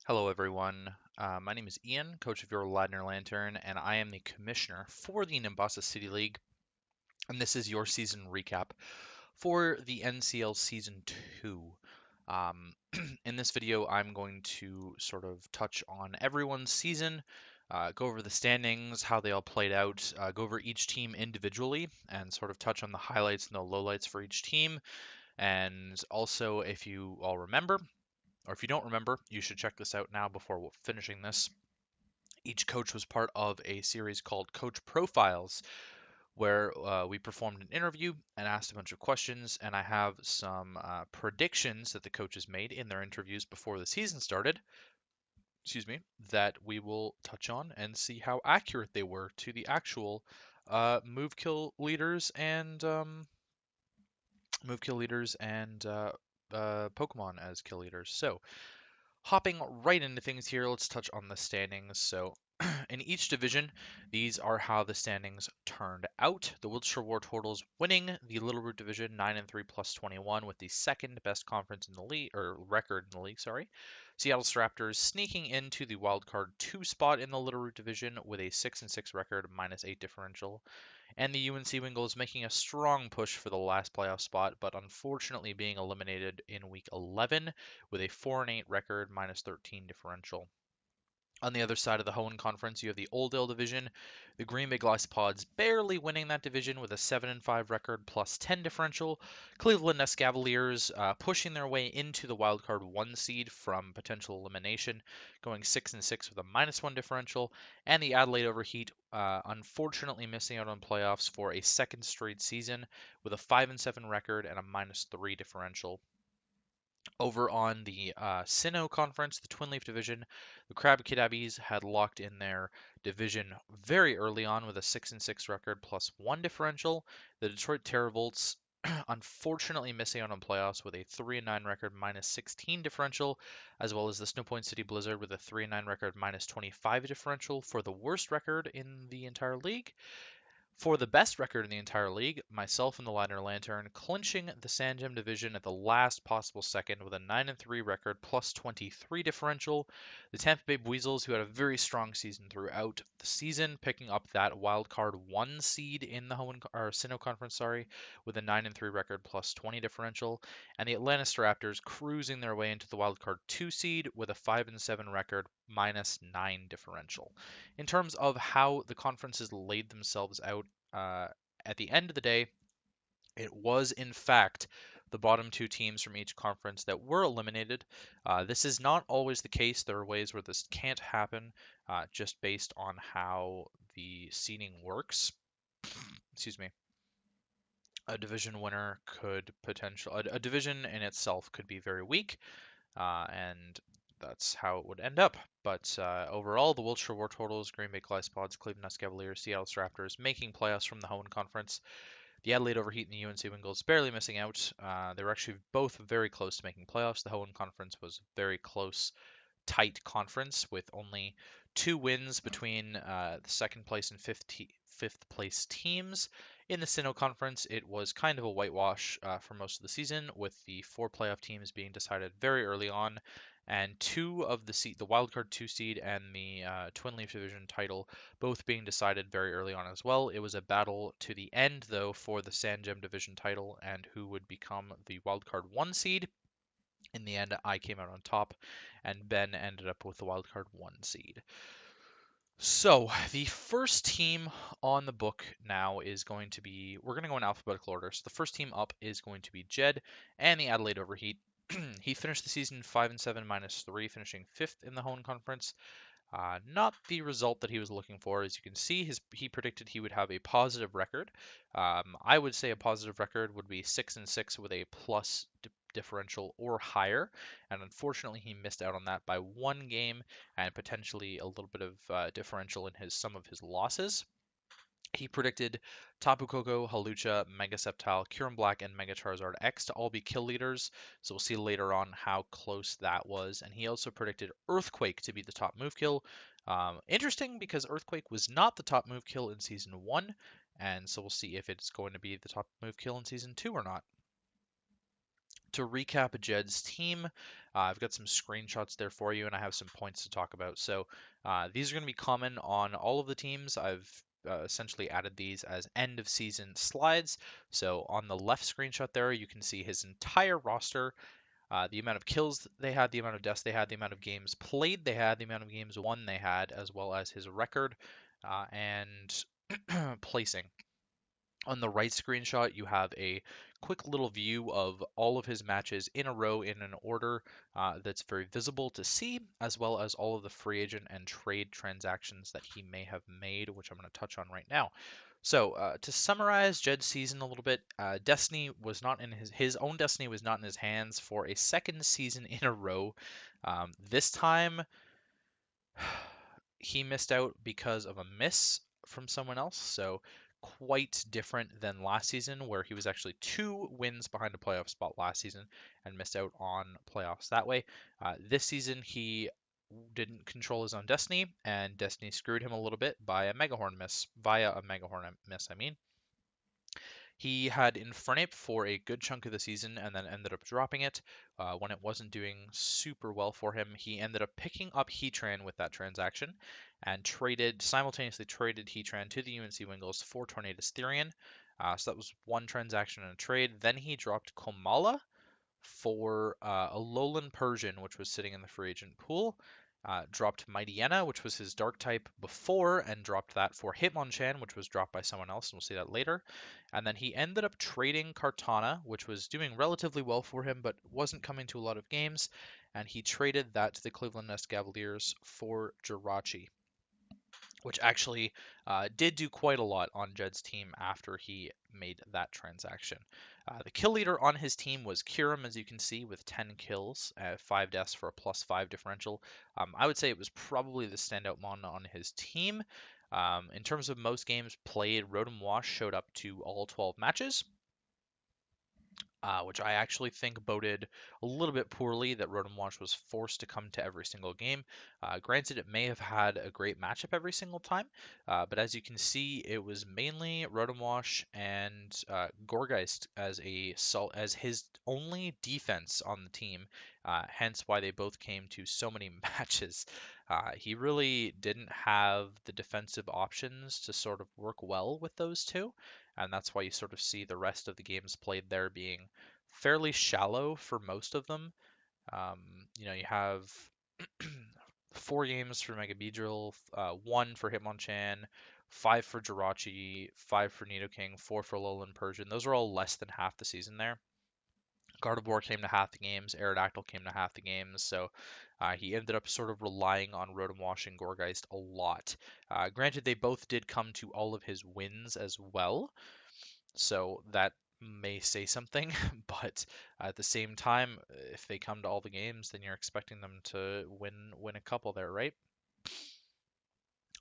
Hello, everyone. My name is Ian, coach of your Ladner Lantern, and I am the commissioner for the Nimbasa City League. And this is your season recap for the NCL Season 2. Um, in this video, I'm going to sort of touch on everyone's season, go over the standings, how they all played out, go over each team individually, and sort of touch on the highlights and the lowlights for each team. And also, if you all remember, or if you don't remember, you should check this out now before finishing this. Each coach was part of a series called Coach Profiles, where we performed an interview and asked a bunch of questions. And I have some predictions that the coaches made in their interviews before the season started, excuse me, that we will touch on and see how accurate they were to the actual move kill leaders and Pokemon as kill leaders. So, hopping right into things here, let's touch on the standings. So, in each division, these are how the standings turned out. The Wiltshire War Totals winning the Little Root Division 9 and 3 plus 21 with the second best conference in the league, or record in the league, sorry. Seattle Raptors sneaking into the wildcard 2 spot in the Little Root Division with a 6 and 6 record, minus 8 differential. And the UNC Wingles making a strong push for the last playoff spot, but unfortunately being eliminated in week 11 with a 4 and 8 record, minus 13 differential. On the other side of the Hoenn Conference, you have the Oldale Division. The Green Bay Pods barely winning that division with a 7 and 5 record plus 10 differential. Cleveland Cavaliers pushing their way into the wildcard 1 seed from potential elimination, going 6 and 6 with a minus 1 differential. And the Adelaide Overheat unfortunately missing out on playoffs for a second straight season with a 5 and 7 record and a minus 3 differential. Over on the Sinnoh Conference, the Twin Leaf Division, the Crab Kidabbies had locked in their division very early on with a 6 and 6 record plus 1 differential. The Detroit Terravolts unfortunately missing out on playoffs with a 3 and 9 record minus 16 differential, as well as the Snowpoint City Blizzard with a 3 and 9 record minus 25 differential for the worst record in the entire league. For the best record in the entire league, myself and the Ladner Lantern clinching the Sandgem division at the last possible second with a 9 and 3 record plus 23 differential. The Tampa Bay Weasels, who had a very strong season throughout the season, picking up that wild card 1 seed in the Sinnoh Conference, with a 9 and 3 record plus 20 differential, and the Atlanta Raptors cruising their way into the wild card 2 seed with a 5 and 7 record minus 9 differential. In terms of how the conferences laid themselves out, uh, at the end of the day, it was in fact the bottom two teams from each conference that were eliminated. This is not always the case. There are ways where this can't happen, just based on how the seeding works. Excuse me. A division winner could a division in itself could be very weak, and that's how it would end up. But overall, the Wiltshire War Totals, Green Bay Pods, Cleveland Cavaliers, Seattle Raptors making playoffs from the Hoenn Conference. The Adelaide Overheat and the UNC Wingles barely missing out. They were actually both very close to making playoffs. The Hoenn Conference was very close, tight conference with only 2 wins between the second place and fifth place teams. In the Sinnoh Conference, it was kind of a whitewash for most of the season, with the 4 playoff teams being decided very early on, and two of the wildcard 2 seed and the Twin Leaf Division title both being decided very early on as well. It was a battle to the end, though, for the Sandgem Division title and who would become the wildcard 1 seed. In the end, I came out on top, and Ben ended up with the wildcard 1 seed. So, the first team on the book now is going to be, we're going to go in alphabetical order. So, the first team up is going to be Jed and the Adelaide Overheat. He finished the season 5 and 7 minus 3, finishing 5th in the Hoenn Conference. Not the result that he was looking for. As you can see, he predicted he would have a positive record. I would say a positive record would be 6 and 6 with a plus differential or higher, and unfortunately he missed out on that by 1 game and potentially a little bit of differential in some of his losses. He predicted Tapu Koko, Halucha, Mega Sceptile, Kyurem Black, and Mega Charizard X to all be kill leaders, so we'll see later on how close that was. And he also predicted Earthquake to be the top move kill. Interesting because Earthquake was not the top move kill in Season 1, and so we'll see if it's going to be the top move kill in Season 2 or not. To recap Jed's team, I've got some screenshots there for you, and I have some points to talk about. So these are going to be common on all of the teams. I've essentially added these as end of season slides. So on the left screenshot there, you can see his entire roster, the amount of kills they had, the amount of deaths they had, the amount of games played they had, the amount of games won they had, as well as his record and placing. On the right screenshot, you have a quick little view of all of his matches in a row in an order that's very visible to see, as well as all of the free agent and trade transactions that he may have made, which I'm going to touch on right now. So to summarize Jed's season a little bit, Destiny was not in his own destiny was not in his hands for a second season in a row. This time he missed out because of a miss from someone else. So quite different than last season, where he was actually 2 wins behind a playoff spot last season and missed out on playoffs that way. This season he didn't control his own destiny, and destiny screwed him a little bit by a megahorn miss via a megahorn miss. I mean. He had Infernape for a good chunk of the season and then ended up dropping it when it wasn't doing super well for him. He ended up picking up Heatran with that transaction and simultaneously traded Heatran to the UNC Wingles for Tornadus Therian. So that was one transaction and a trade. Then he dropped Komala for a Alolan Persian, which was sitting in the free agent pool. Dropped Mightyena, which was his dark type before, and dropped that for Hitmonchan, which was dropped by someone else, and we'll see that later. And then he ended up trading Kartana, which was doing relatively well for him, but wasn't coming to a lot of games, and he traded that to the Cleveland Nest Cavaliers for Jirachi, which actually did do quite a lot on Jed's team after he made that transaction. The kill leader on his team was Kiram, as you can see, with 10 kills, 5 deaths for a +5 differential. I would say it was probably the standout mon on his team. In terms of most games played, Rotom Wash showed up to all 12 matches, which I actually think boded a little bit poorly that Rotom Wash was forced to come to every single game. Granted, it may have had a great matchup every single time, but as you can see, it was mainly Rotom Wash and Gourgeist as his only defense on the team. Hence why they both came to so many matches. He really didn't have the defensive options to sort of work well with those two, and that's why you sort of see the rest of the games played there being fairly shallow for most of them. Um, you have 4 games for Mega Beedrill, 1 for Hitmonchan, 5 for Jirachi, 5 for Nidoking, 4 for Alolan Persian. Those are all less than half the season there. Gardevoir came to half the games, Aerodactyl came to half the games, so he ended up sort of relying on Rotom Wash and Gourgeist a lot. Granted, they both did come to all of his wins as well, so that may say something, but at the same time, if they come to all the games, then you're expecting them to win a couple there, right?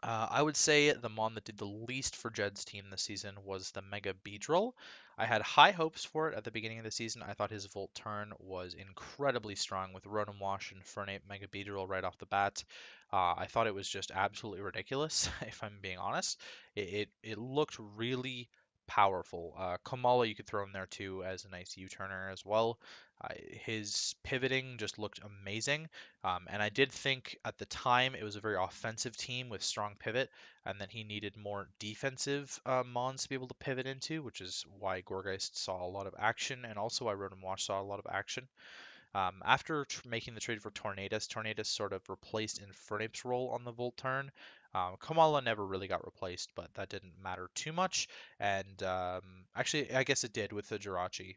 I would say the mon that did the least for Jed's team this season was the Mega Beedrill. I had high hopes for it at the beginning of the season. I thought his Volt Turn was incredibly strong with Rotom Wash and Fernape Mega Beedrill right off the bat. I thought it was just absolutely ridiculous, if I'm being honest. It looked really powerful. Kamala you could throw in there too as a nice U-turner as well. His pivoting just looked amazing. And I did think at the time it was a very offensive team with strong pivot, and then he needed more defensive mons to be able to pivot into, which is why Gourgeist saw a lot of action, and also why Rotom Wash saw a lot of action. After making the trade for Tornadus, Tornadus sort of replaced Infernape's role on the Volt turn. Kamala never really got replaced, but that didn't matter too much. And actually, I guess it did with the Jirachi.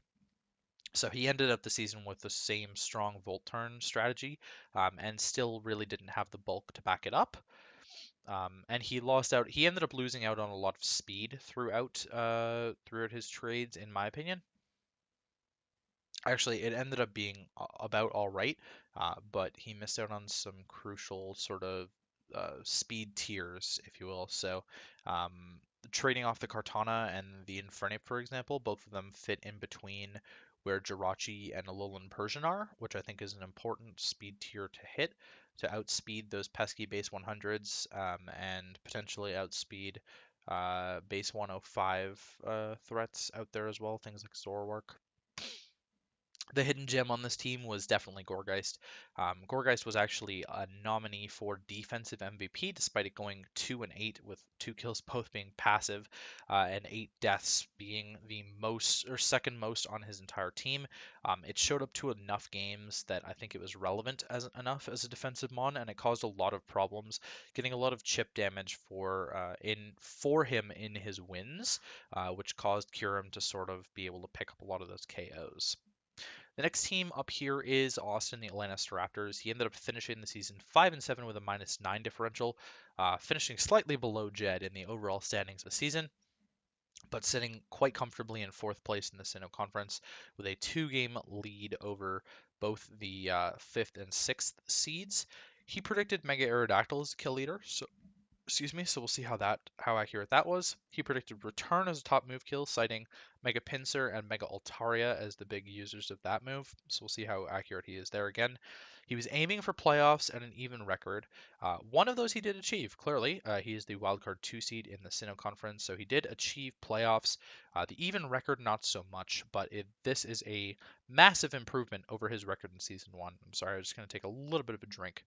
So he ended up the season with the same strong Volt turn strategy, and still really didn't have the bulk to back it up. And he lost out. He ended up losing out on a lot of speed throughout his trades, in my opinion. Actually, it ended up being about all right, but he missed out on some crucial sort of speed tiers, if you will. So, trading off the Kartana and the Infernape, for example, both of them fit in between where Jirachi and Alolan Persian are, which I think is an important speed tier to hit to outspeed those pesky base 100s and potentially outspeed base 105 threats out there as well, things like Zoroark. The hidden gem on this team was definitely Gorgeist. Gorgeist was actually a nominee for defensive MVP, despite it going 2-8 with 2 kills both being passive, and 8 deaths being the most or second most on his entire team. It showed up to enough games that I think it was relevant as enough as a defensive mon, and it caused a lot of problems, getting a lot of chip damage for him in his wins, which caused Kurum to sort of be able to pick up a lot of those KOs. The next team up here is Austin, the Atlanta Raptors. He ended up finishing the season 5-7 with a -9 differential, finishing slightly below Jed in the overall standings of the season, but sitting quite comfortably in fourth place in the Sinnoh Conference with a 2-game lead over both the fifth and sixth seeds. He predicted Mega Aerodactyl as kill leader, so excuse me, so we'll see how accurate that was. He predicted Return as a top move kill, citing Mega Pinsir and Mega Altaria as the big users of that move. So we'll see how accurate he is there again. He was aiming for playoffs and an even record. One of those he did achieve, clearly. He is the wildcard 2 seed in the Sinnoh Conference, so he did achieve playoffs. The even record, not so much, but this is a massive improvement over his record in Season 1. I'm sorry, I'm just going to take a little bit of a drink.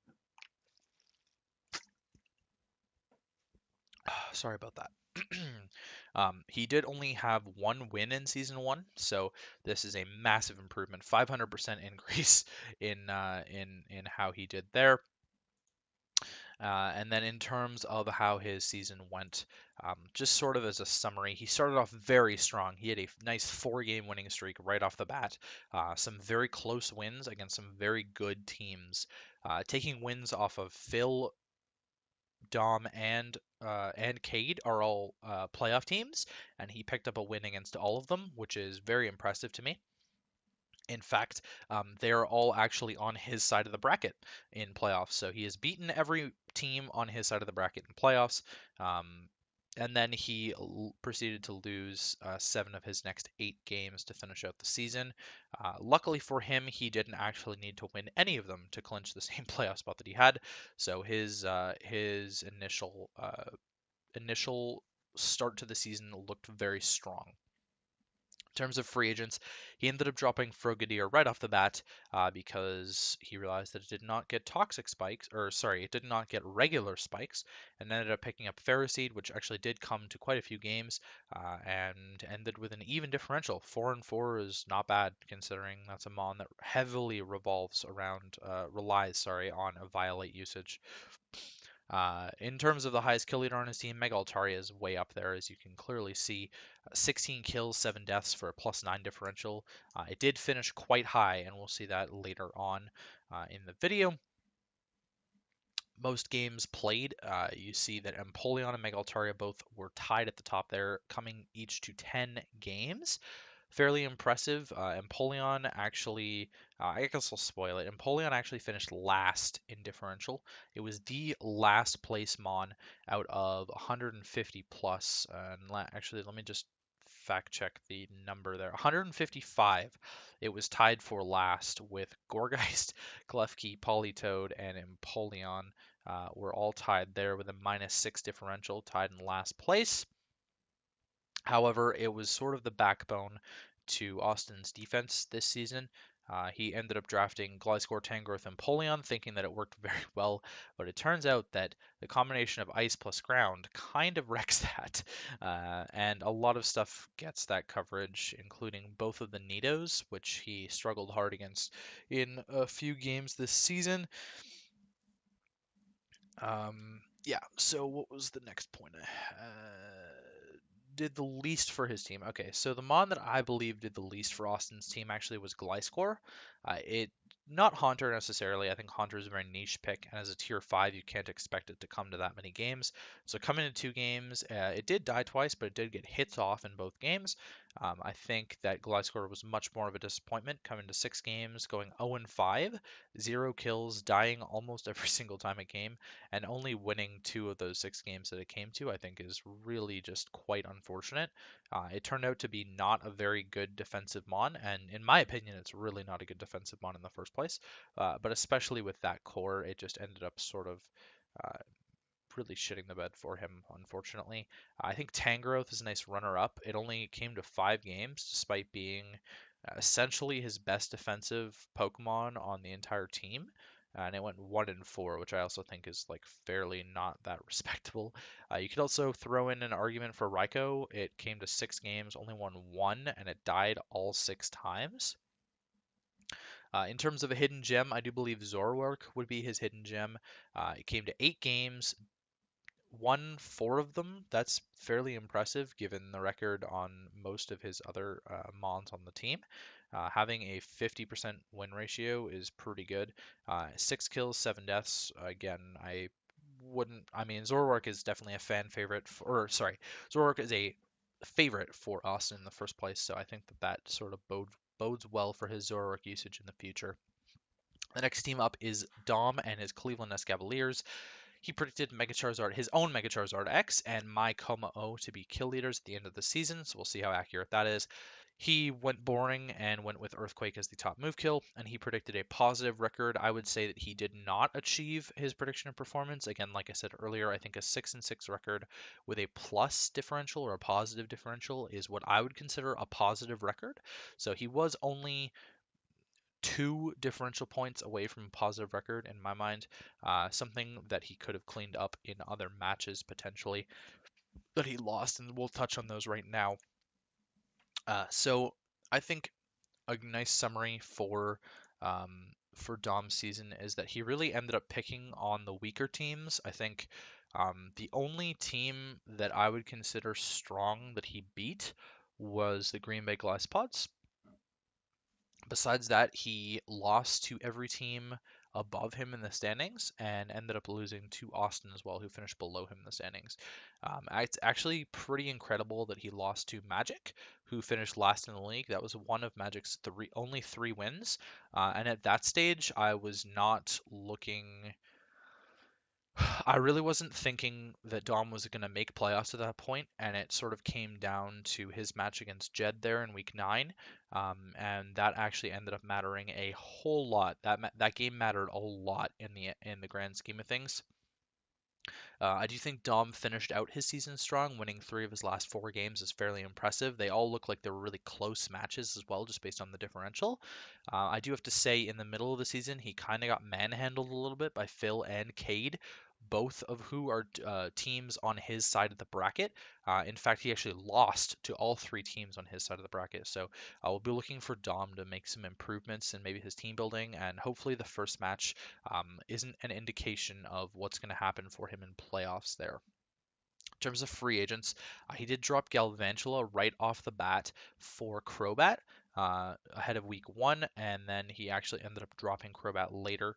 Sorry about that. He did only have one win in season one, so this is a massive improvement, 500% increase in how he did there. And then in terms of how his season went, just sort of as a summary, he started off very strong. He had a nice 4-game winning streak right off the bat. Some very close wins against some very good teams. Taking wins off of Phil, Dom, and Cade are all playoff teams, and he picked up a win against all of them, which is very impressive to me. In fact, they're all actually on his side of the bracket in playoffs. So he has beaten every team on his side of the bracket in playoffs. And then he proceeded to lose 7 of his next 8 games to finish out the season. Luckily for him, he didn't actually need to win any of them to clinch the same playoff spot that he had. So his initial start to the season looked very strong. In terms of free agents, he ended up dropping Frogadier right off the bat because he realized that it did not get toxic spikes, or sorry, it did not get regular spikes, and ended up picking up Ferroseed, which actually did come to quite a few games, and ended with an even differential. 4-4 is not bad considering that's a mon that heavily relies on a violate usage. In terms of the highest kill leader on his team, Mega Altaria is way up there, as you can clearly see. 16 kills, 7 deaths for a +9 differential. It did finish quite high, and we'll see that later on in the video. Most games played, you see that Empoleon and Mega Altaria both were tied at the top there, coming each to 10 games. Fairly impressive. Empoleon actually, I guess I'll spoil it. Empoleon actually finished last in differential. It was the last place mon out of 150 plus. Actually, let me just fact check the number there. 155. It was tied for last with Gorgeist, Klefki, Politoed, and Empoleon. Were all tied there with a -6 differential, tied in last place. However, it was sort of the backbone to Austin's defense this season. He ended up drafting Gliscor, Tangrowth, and Polion, thinking that it worked very well, but it turns out that the combination of ice plus ground kind of wrecks that, and a lot of stuff gets that coverage, including both of the Nidos, which he struggled hard against in a few games this season. Yeah, so what was the next point? Did the least for his team. Okay, so the mon that I believe did the least for Austin's team actually was Gliscor. It not Haunter necessarily. I think Haunter is a very niche pick, and as a tier 5, you can't expect it to come to that many games. So coming into 2 games, it did die twice, but it did get hits off in both games. I think that Gliscor was much more of a disappointment coming to 6 games, going 0-5, 0 kills, dying almost every single time it came, and only winning 2 of those 6 games that it came to, I think is really just quite unfortunate. It turned out to be not a very good defensive mon, and in my opinion, it's really not a good defensive mon in the first place. But especially with that core, it just ended up sort of uh, really shitting the bed for him, unfortunately. I think Tangrowth is a nice runner-up. It only came to 5 games, despite being essentially his best defensive Pokemon on the entire team. And it went 1-4, which I also think is like fairly not that respectable. You could also throw in an argument for Raikou. It came to 6 games, only won one, and it died all 6 times. In terms of a hidden gem, I do believe Zoroark would be his hidden gem. It came to 8 games, won 4 of them. That's fairly impressive given the record on most of his other Mons on the team. Having a 50% win ratio is pretty good. 6 kills, 7 deaths. Again, I wouldn't. I mean, Zoroark is definitely a fan favorite. Or sorry, Zoroark is a favorite for Austin in the first place. So I think that sort of bodes well for his Zoroark usage in the future. The next team up is Dom and his Cleveland Cavaliers. He predicted his own Mega Charizard X and My Como-O to be kill leaders at the end of the season, so we'll see how accurate that is. He went boring and went with Earthquake as the top move kill, and he predicted a positive record. I would say that he did not achieve his prediction of performance. Again, like I said earlier, I think a 6-6 record with a plus differential or a positive differential is what I would consider a positive record. So he was only 2 differential points away from a positive record in my mind. Something that he could have cleaned up in other matches potentially that he lost, and we'll touch on those right now. So I think a nice summary for Dom's season is that he really ended up picking on the weaker teams. I think the only team that I would consider strong that he beat was the Green Bay Glasspods. Besides that, he lost to every team above him in the standings and ended up losing to Austin as well, who finished below him in the standings. It's actually pretty incredible that he lost to Magic, who finished last in the league. That was one of Magic's only 3 wins. And at that stage, I was not looking I really wasn't thinking that Dom was going to make playoffs at that point, and it sort of came down to his match against Jed there in week 9, and that actually ended up mattering a whole lot. That game mattered a lot in the grand scheme of things. I do think Dom finished out his season strong, winning 3 of his last 4 games is fairly impressive. They all look like they were really close matches as well, just based on the differential. I do have to say, in the middle of the season, he kind of got manhandled a little bit by Phil and Cade, both of who are teams on his side of the bracket. In fact, he actually lost to all 3 teams on his side of the bracket. So we'll be looking for Dom to make some improvements in maybe his team building, and hopefully the first match isn't an indication of what's going to happen for him in playoffs there. In terms of free agents, he did drop Galvantula right off the bat for Crobat ahead of week 1, and then he actually ended up dropping Crobat later.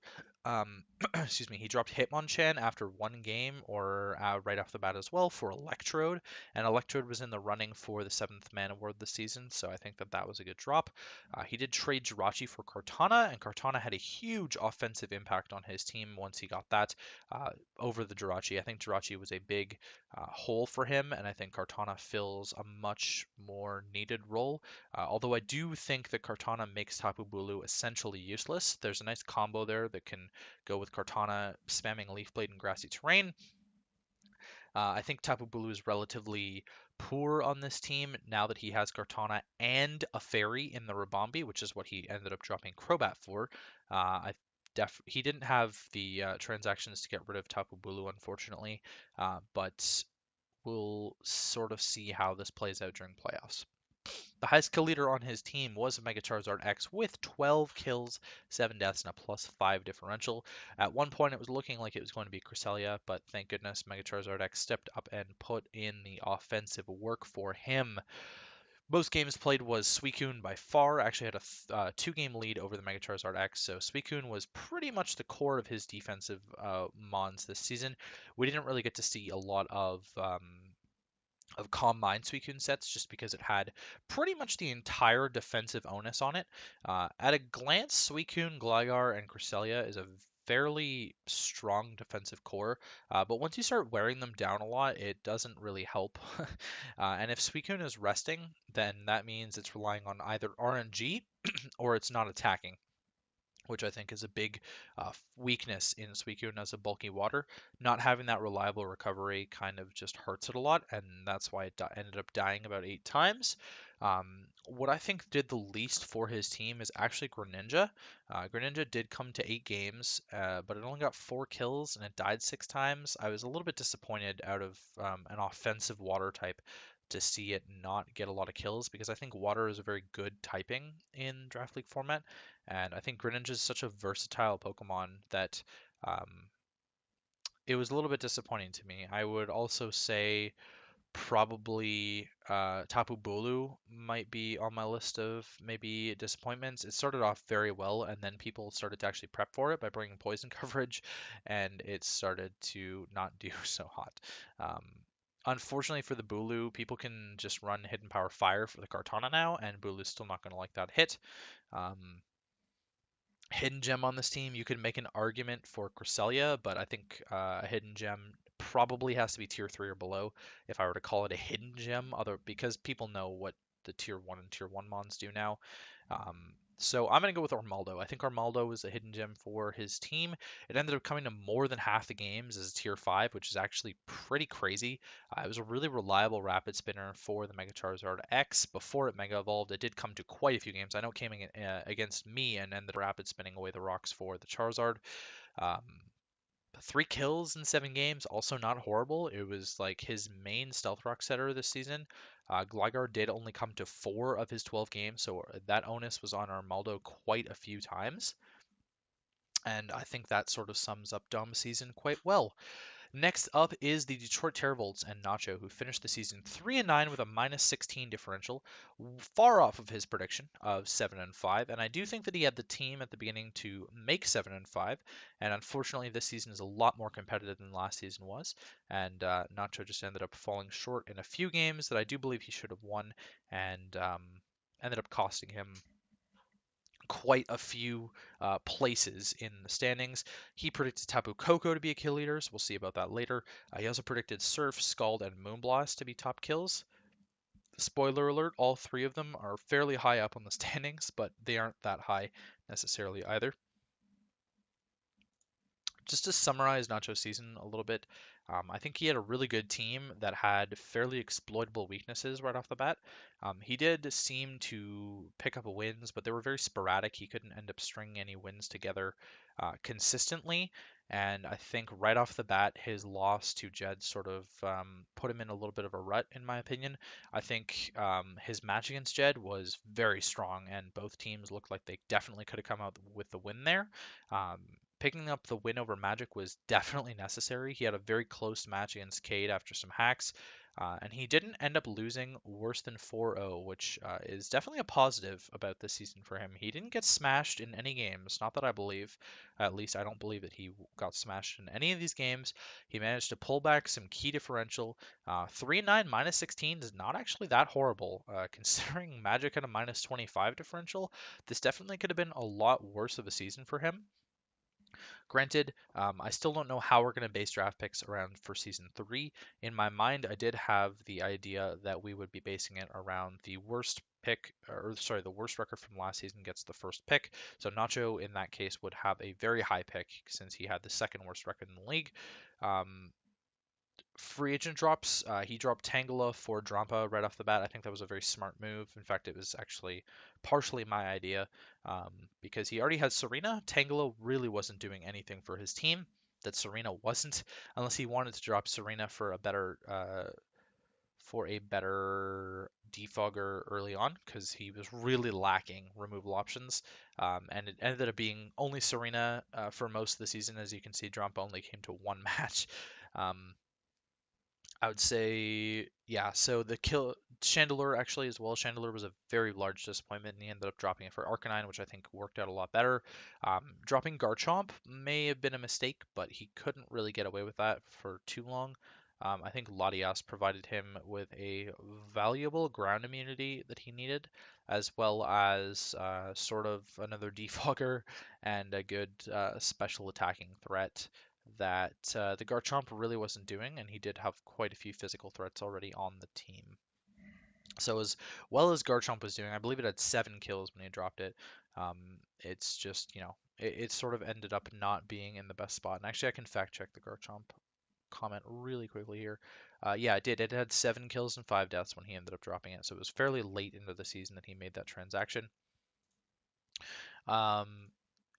Excuse me, he dropped Hitmonchan after 1 game or right off the bat as well for Electrode, and Electrode was in the running for the 7th Man Award this season, so I think that was a good drop. He did trade Jirachi for Cortana, and Cortana had a huge offensive impact on his team once he got that over the Jirachi. I think Jirachi was a big hole for him, and I think Cortana fills a much more needed role. Although I do think that Cortana makes Tapu Bulu essentially useless. There's a nice combo there that can go with Cortana spamming Leaf Blade in grassy terrain. I think Tapu Bulu is relatively poor on this team now that he has Cortana and a fairy in the Rabombi, which is what he ended up dropping Crobat for. He didn't have the transactions to get rid of Tapu Bulu, unfortunately, but we'll sort of see how this plays out during playoffs. The highest kill leader on his team was a Mega Charizard X with 12 kills, 7 deaths, and a +5 differential. At one point, it was looking like it was going to be Cresselia, but thank goodness Mega Charizard X stepped up and put in the offensive work for him. Most games played was Suicune by far. Actually had a 2-game lead over the Mega Charizard X, so Suicune was pretty much the core of his defensive mons this season. We didn't really get to see a lot of Calm Mind Suicune sets just because it had pretty much the entire defensive onus on it. At a glance, Suicune, Gligar, and Cresselia is a fairly strong defensive core, but once you start wearing them down a lot, it doesn't really help. And if Suicune is resting, then that means it's relying on either RNG or it's not attacking, which I think is a big weakness in Suicune as a bulky water. Not having that reliable recovery kind of just hurts it a lot, and that's why it ended up dying about 8 times. What I think did the least for his team is actually Greninja. Greninja did come to 8 games, but it only got 4 kills and it died 6 times. I was a little bit disappointed out of an offensive water type to see it not get a lot of kills because I think water is a very good typing in Draft League format. And I think Greninja is such a versatile Pokemon that um, it was a little bit disappointing to me. I would also say probably Tapu Bulu might be on my list of maybe disappointments. It started off very well, and then people started to actually prep for it by bringing poison coverage, and it started to not do so hot. Um, Unfortunately for the Bulu, people can just run Hidden Power Fire for the Kartana now, and Bulu's still not going to like that hit. Um, Hidden gem on this team, you could make an argument for Cresselia, but I think a hidden gem probably has to be tier 3 or below if I were to call it a hidden gem, other because people know what the tier 1 and tier 1 mons do now. So I'm going to go with Armaldo. I think Armaldo was a hidden gem for his team. It ended up coming to more than half the games as a tier 5, which is actually pretty crazy. It was a really reliable rapid spinner for the Mega Charizard X. Before it Mega Evolved, it did come to quite a few games. I know it came against me and ended up rapid spinning away the rocks for the Charizard. Um, 3 kills in 7 games, also not horrible. It was like his main Stealth Rock setter this season. Gligar did only come to 4 of his 12 games, so that onus was on Armaldo quite a few times. And I think that sort of sums up Dom's season quite well. Next up is the Detroit Terravolts and Nacho, who finished the season 3-9 with a -16 differential, far off of his prediction of 7-5. And I do think that he had the team at the beginning to make 7-5. And unfortunately, this season is a lot more competitive than last season was. And Nacho just ended up falling short in a few games that I do believe he should have won, and ended up costing him quite a few places in the standings. He predicted Tapu Koko to be a kill leader, so we'll see about that later. He also predicted Surf, Scald, and Moonblast to be top kills. Spoiler alert, all 3 of them are fairly high up on the standings, but they aren't that high necessarily either. Just to summarize Nacho's season a little bit, I think he had a really good team that had fairly exploitable weaknesses right off the bat. He did seem to pick up wins, but they were very sporadic. He couldn't end up stringing any wins together consistently. And I think right off the bat, his loss to Jed sort of put him in a little bit of a rut, in my opinion. I think his match against Jed was very strong, and both teams looked like they definitely could have come out with the win there. Um, Picking up the win over Magic was definitely necessary. He had a very close match against Cade after some hacks, and he didn't end up losing worse than 4-0, which is definitely a positive about this season for him. He didn't get smashed in any games, not that I believe. At least I don't believe that he got smashed in any of these games. He managed to pull back some key differential. 3-9 -16 is not actually that horrible, considering Magic had a -25 differential. This definitely could have been a lot worse of a season for him. Granted, I still don't know how we're going to base draft picks around for season 3. In my mind, I did have the idea that we would be basing it around the worst pick, or sorry, the worst record from last season gets the first pick. So Nacho, in that case, would have a very high pick since he had the second worst record in the league. Um, Free agent drops. He dropped Tangela for Drampa right off the bat. I think that was a very smart move. In fact, it was actually partially my idea because he already had Serena. Tangela really wasn't doing anything for his team that Serena wasn't, unless he wanted to drop Serena for a better defogger early on because he was really lacking removal options. And it ended up being only Serena for most of the season. As you can see, Drampa only came to one match. Um, I would say, yeah. So the kill Chandelure actually as well. Chandelure was a very large disappointment, and he ended up dropping it for Arcanine, which I think worked out a lot better. Dropping Garchomp may have been a mistake, but he couldn't really get away with that for too long. I think Latias provided him with a valuable ground immunity that he needed, as well as sort of another defogger and a good special attacking threat that the Garchomp really wasn't doing, and he did have quite a few physical threats already on the team. So as well as Garchomp was doing, I believe it had 7 kills when he dropped it. It's just, it sort of ended up not being in the best spot. And actually, I can fact check the Garchomp comment really quickly here. Yeah, it did. It had 7 kills and 5 deaths when he ended up dropping it, so it was fairly late into the season that he made that transaction. Um,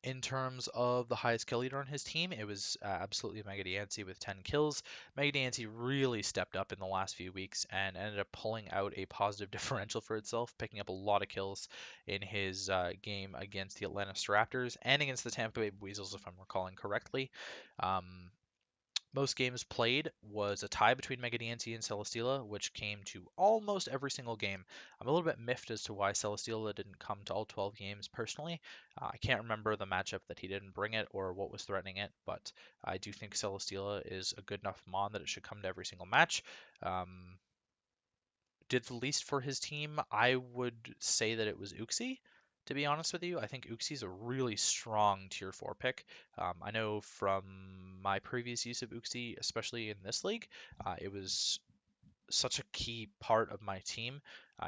in terms of the highest kill leader on his team, it was absolutely Mega Diancie with 10 kills. Mega Diancie really stepped up in the last few weeks and ended up pulling out a positive differential for itself, picking up a lot of kills in his game against the Atlanta Raptors and against the Tampa Bay Weasels, if I'm recalling correctly. Um, Most games played was a tie between Megadianti and Celesteela, which came to almost every single game. I'm a little bit miffed as to why Celesteela didn't come to all 12 games personally. I can't remember the matchup that he didn't bring it or what was threatening it, but I do think Celesteela is a good enough mon that it should come to every single match. Um, did the least for his team, I would say that it was Uxie. To be honest with you, I think Uxie's a really strong tier 4 pick. I know from my previous use of Uxie, especially in this league, it was such a key part of my team.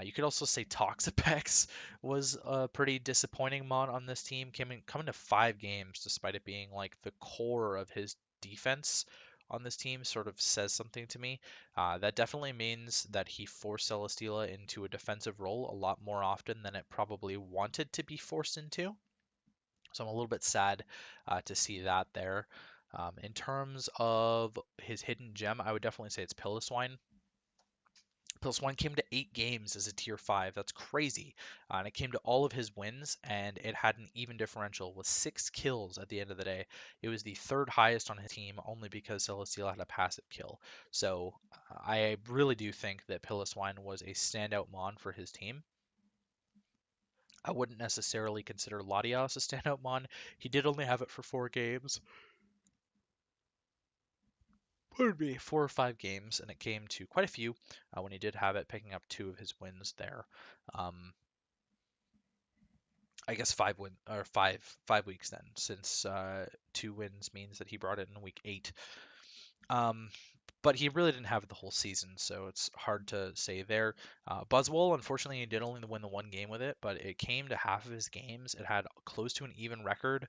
You could also say Toxapex was a pretty disappointing mod on this team, coming to 5 games despite it being like the core of his defense on this team sort of says something to me. That definitely means that he forced Celesteela into a defensive role a lot more often than it probably wanted to be forced into. So I'm a little bit sad to see that there. In terms of his hidden gem, I would definitely say it's Pilliswine. Pilswine came to 8 games as a tier 5. That's crazy. And it came to all of his wins, and it had an even differential with 6 kills at the end of the day. It was the third highest on his team, only because Celesteela had a passive kill. So I really do think that Pilliswine was a standout mon for his team. I wouldn't necessarily consider Latias a standout mon. He did only have it for 4 games. Pardon me, 4 or 5 games, and it came to quite a few when he did have it, picking up 2 of his wins there. Um, I guess 5 weeks then, since 2 wins means that he brought it in week 8. Um, but he really didn't have it the whole season, so it's hard to say there. Buzzwole, unfortunately, he did only win the 1 game with it, but it came to half of his games. It had close to an even record.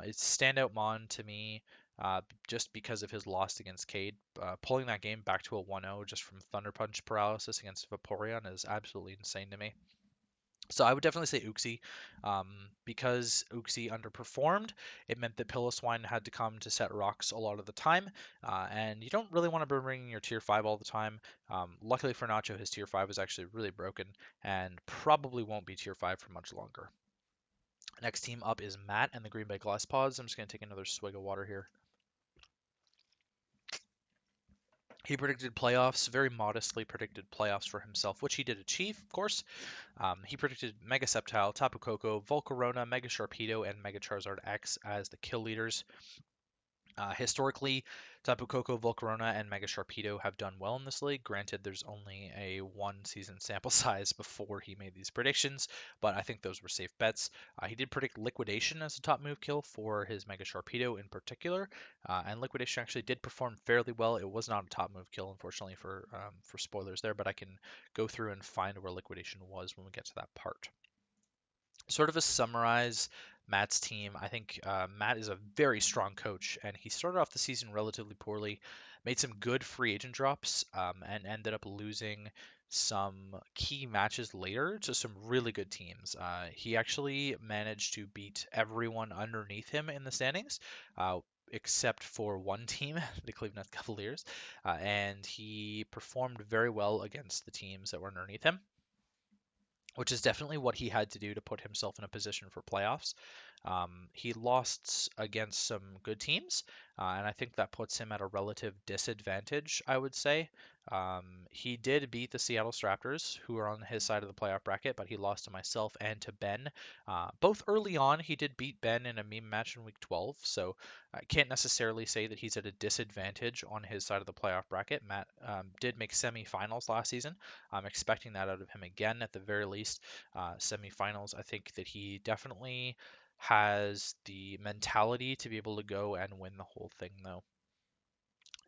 It's standout mon to me. Just because of his loss against Cade. Pulling that game back to a 1-0 just from Thunder Punch paralysis against Vaporeon is absolutely insane to me. So I would definitely say Uxie. Because Uxie underperformed, it meant that Pilliswine had to come to set rocks a lot of the time, and you don't really want to be bringing your tier 5 all the time. Luckily for Nacho, his tier 5 was actually really broken and probably won't be tier 5 for much longer. Next team up is Matt and the Green Bay Glass Pods. I'm just going to take another swig of water here. He predicted playoffs, very modestly predicted playoffs for himself, which he did achieve, of course. He predicted Mega Sceptile, Tapu Koko, Volcarona, Mega Sharpedo, and Mega Charizard X as the kill leaders. Historically, Tapu Koko, Volcarona, and Mega Sharpedo have done well in this league. Granted, there's only a 1 season sample size before he made these predictions, but I think those were safe bets. He did predict Liquidation as a top move kill for his Mega Sharpedo in particular, and Liquidation actually did perform fairly well. It was not a top move kill, unfortunately, for spoilers there, but I can go through and find where Liquidation was when we get to that part. Sort of a summarize Matt's team, I think Matt is a very strong coach, and he started off the season relatively poorly, made some good free agent drops, and ended up losing some key matches later to some really good teams. He actually managed to beat everyone underneath him in the standings. Except for one team, the Cleveland Cavaliers, and he performed very well against the teams that were underneath him, which is definitely what he had to do to put himself in a position for playoffs. He lost against some good teams, and I think that puts him at a relative disadvantage, I would say. He did beat the Seattle Raptors, who are on his side of the playoff bracket, but he lost to myself and to Ben. Both early on, he did beat Ben in a meme match in week 12, so I can't necessarily say that he's at a disadvantage on his side of the playoff bracket. Matt did make semifinals last season. I'm expecting that out of him again, at the very least. Semifinals, I think that he definitely has the mentality to be able to go and win the whole thing, though.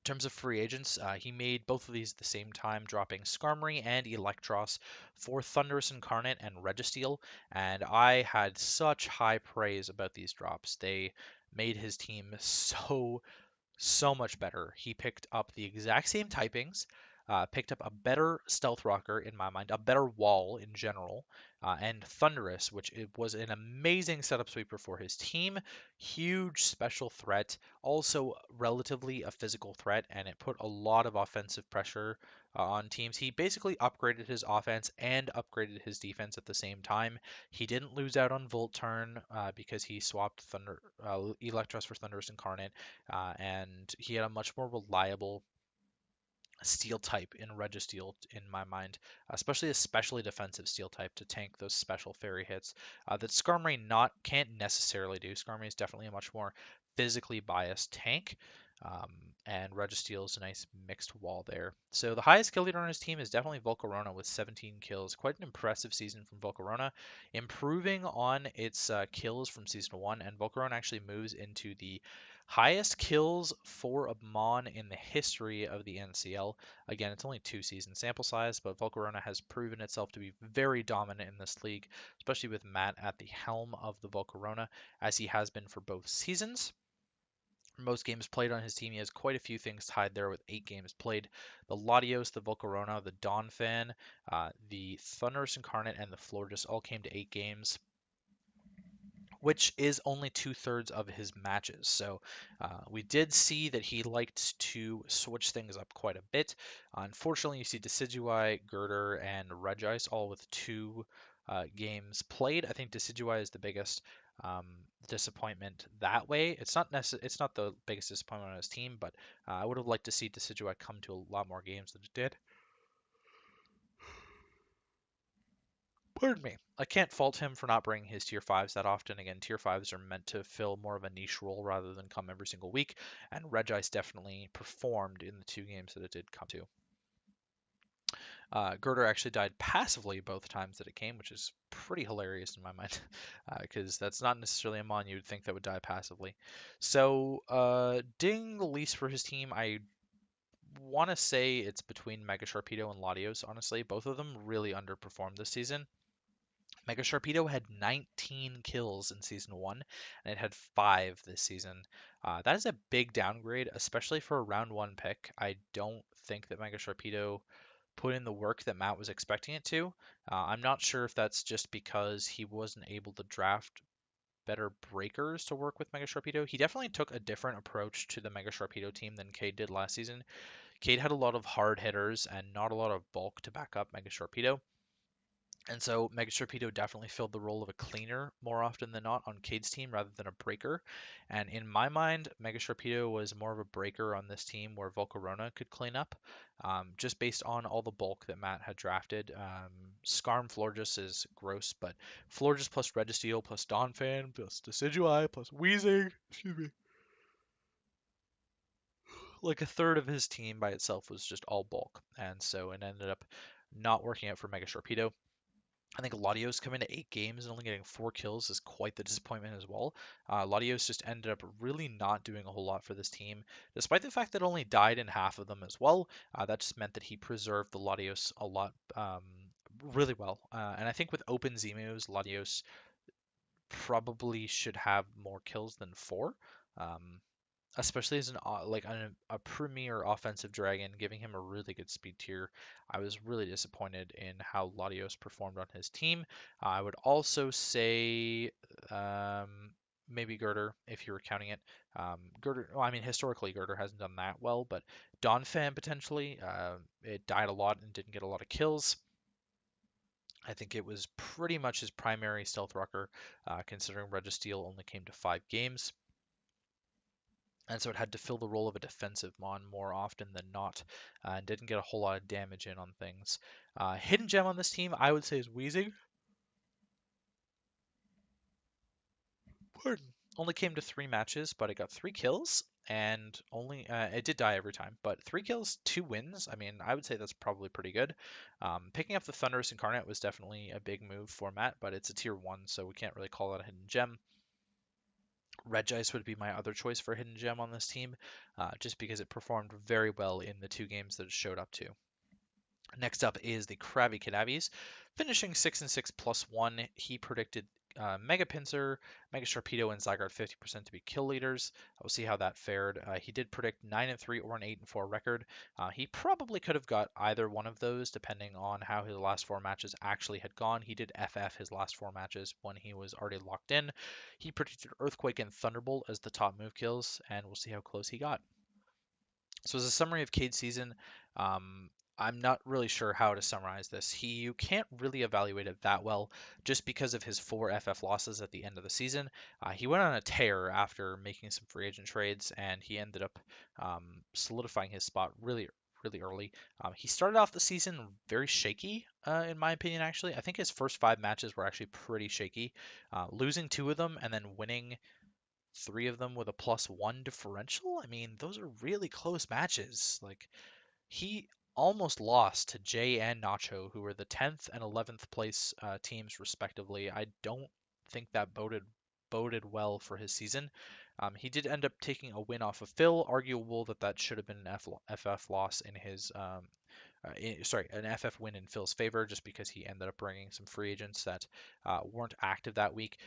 terms of free agents, he made both of these at the same time, dropping Skarmory and Electros for Thunderous Incarnate and Registeel, and I had such high praise about these drops. They made his team so much better. He picked up the exact same typings, picked up a better Stealth Rocker in my mind, a better wall in general, and Thunderous, which it was an amazing setup sweeper for his team. Huge special threat, also relatively a physical threat, and it put a lot of offensive pressure on teams. He basically upgraded his offense and upgraded his defense at the same time. He didn't lose out on Volt Turn because he swapped Electros for Thunderous Incarnate, and he had a much more reliable steel type in Registeel in my mind, especially a specially defensive steel type to tank those special fairy hits that Skarmory not can't necessarily do. Skarmory is definitely a much more physically biased tank, um, and Registeel is a nice mixed wall there. So the highest kill leader on his team is definitely Volcarona with 17 kills. Quite an impressive season from Volcarona, improving on its kills from season 1, and Volcarona actually moves into the highest kills for a Mon in the history of the NCL. Again, it's only 2 season sample size, but Volcarona has proven itself to be very dominant in this league, especially with Matt at the helm of the Volcarona, as he has been for both seasons. Most games played on his team, he has quite a few things tied there with 8 games played. The Latios, the Volcarona, the Donphan, the Thunderous Incarnate, and the Florges all came to 8 games, which is only 2/3 of his matches. So we did see that he liked to switch things up quite a bit. Unfortunately, you see Decidueye, Girder, and Regice all with 2 games played. I think Decidueye is the biggest um, disappointment that way. It's not the biggest disappointment on his team, but I would have liked to see Decidueye come to a lot more games than it did. Pardon me. I can't fault him for not bringing his tier 5s that often. Again, tier 5s are meant to fill more of a niche role rather than come every single week, and Regice definitely performed in the 2 games that it did come to. Girder actually died passively both times that it came, which is pretty hilarious in my mind, because that's not necessarily a mon you would think that would die passively. So, ding the least for his team, I want to say it's between Mega Sharpedo and Latios, honestly. Both of them really underperformed this season. Mega Sharpedo had 19 kills in season 1, and it had 5 this season. That is a big downgrade, especially for a round 1 pick. I don't think that Mega Sharpedo put in the work that Matt was expecting it to. I'm not sure if that's just because he wasn't able to draft better breakers to work with Mega Sharpedo. He definitely took a different approach to the Mega Sharpedo team than Cade did last season. Cade had a lot of hard hitters and not a lot of bulk to back up Mega Sharpedo. And so Mega Sharpedo definitely filled the role of a cleaner more often than not on Cade's team rather than a breaker. And in my mind, Mega Sharpedo was more of a breaker on this team where Volcarona could clean up, just based on all the bulk that Matt had drafted. Skarm Florges is gross, but Florges plus Registeel plus Donphan plus Decidueye plus Weezing, excuse me, like a third of his team by itself was just all bulk. And so it ended up not working out for Mega Sharpedo. I think Latios coming to 8 games and only getting 4 kills is quite the disappointment as well. Latios just ended up really not doing a whole lot for this team, despite the fact that only died in half of them as well. That just meant that he preserved the Latios a lot, really well. And I think with open Z moves, Latios probably should have more kills than 4. Um, Especially as a premier offensive dragon, giving him a really good speed tier. I was really disappointed in how Latios performed on his team. I would also say maybe Girder, if you were counting it. Girder, well, I mean, historically, Girder hasn't done that well, but Donphan potentially. It died a lot and didn't get a lot of kills. I think it was pretty much his primary stealth rocker, considering Registeel only came to 5 games. And so it had to fill the role of a defensive mon more often than not, and didn't get a whole lot of damage in on things. Hidden gem on this team, I would say, is Weezing. Pardon. Only came to 3 matches, but it got 3 kills, and only it did die every time. But 3 kills, 2 wins. I mean, I would say that's probably pretty good. Picking up the Thunderous Incarnate was definitely a big move for Matt, but it's a tier 1, so we can't really call that a hidden gem. Regice would be my other choice for Hidden Gem on this team, just because it performed very well in the two games that it showed up to. Next up is the Krabby Kadavies, finishing 6 and 6 plus 1. He predicted Mega Pinsir, Mega Sharpedo, and Zygarde 50% to be kill leaders. We'll see how that fared. He did predict 9 and 3 or an 8 and 4 record. He probably could have got either one of those depending on how his last four matches actually had gone. He did FF his last four matches when he was already locked in. He predicted Earthquake and Thunderbolt as the top move kills, and we'll see how close he got. So as a summary of Cade's season, um, I'm not really sure how to summarize this. You can't really evaluate it that well just because of his four FF losses at the end of the season. He went on a tear after making some free agent trades, and he ended up solidifying his spot really early. He started off the season very shaky, in my opinion, actually. I think his first five matches were actually pretty shaky, losing two of them and then winning three of them with a +1 differential. I mean, those are really close matches. Like, he almost lost to Jay and Nacho, who were the 10th and 11th place teams respectively. I don't think that boded well for his season. He did end up taking a win off of Phil. Arguable that that should have been an FF loss in his an FF win in Phil's favor just because he ended up bringing some free agents that weren't active that week.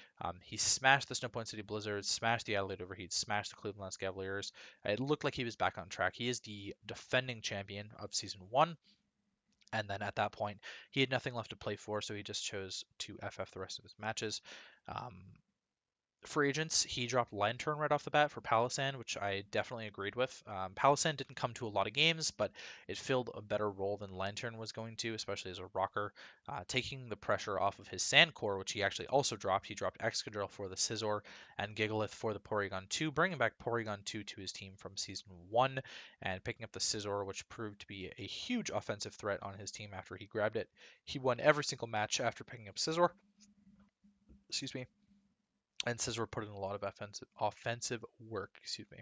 He smashed the Snowpoint City Blizzards, smashed the Adelaide Overheat, smashed the Cleveland Cavaliers. It looked like he was back on track. He is the defending champion of Season 1. And then at that point, he had nothing left to play for, so he just chose to FF the rest of his matches. Um, Free agents, he dropped Lantern right off the bat for Palossand, which I definitely agreed with. Palossand didn't come to a lot of games, but it filled a better role than Lantern was going to, especially as a rocker, taking the pressure off of his Sand Core, which he actually also dropped. He dropped Excadrill for the Scizor and Gigalith for the Porygon 2, bringing back Porygon 2 to his team from Season 1, and picking up the Scizor, which proved to be a huge offensive threat on his team after he grabbed it. He won every single match after picking up Scizor. Excuse me, and Scizor put in a lot of offensive work. Excuse me.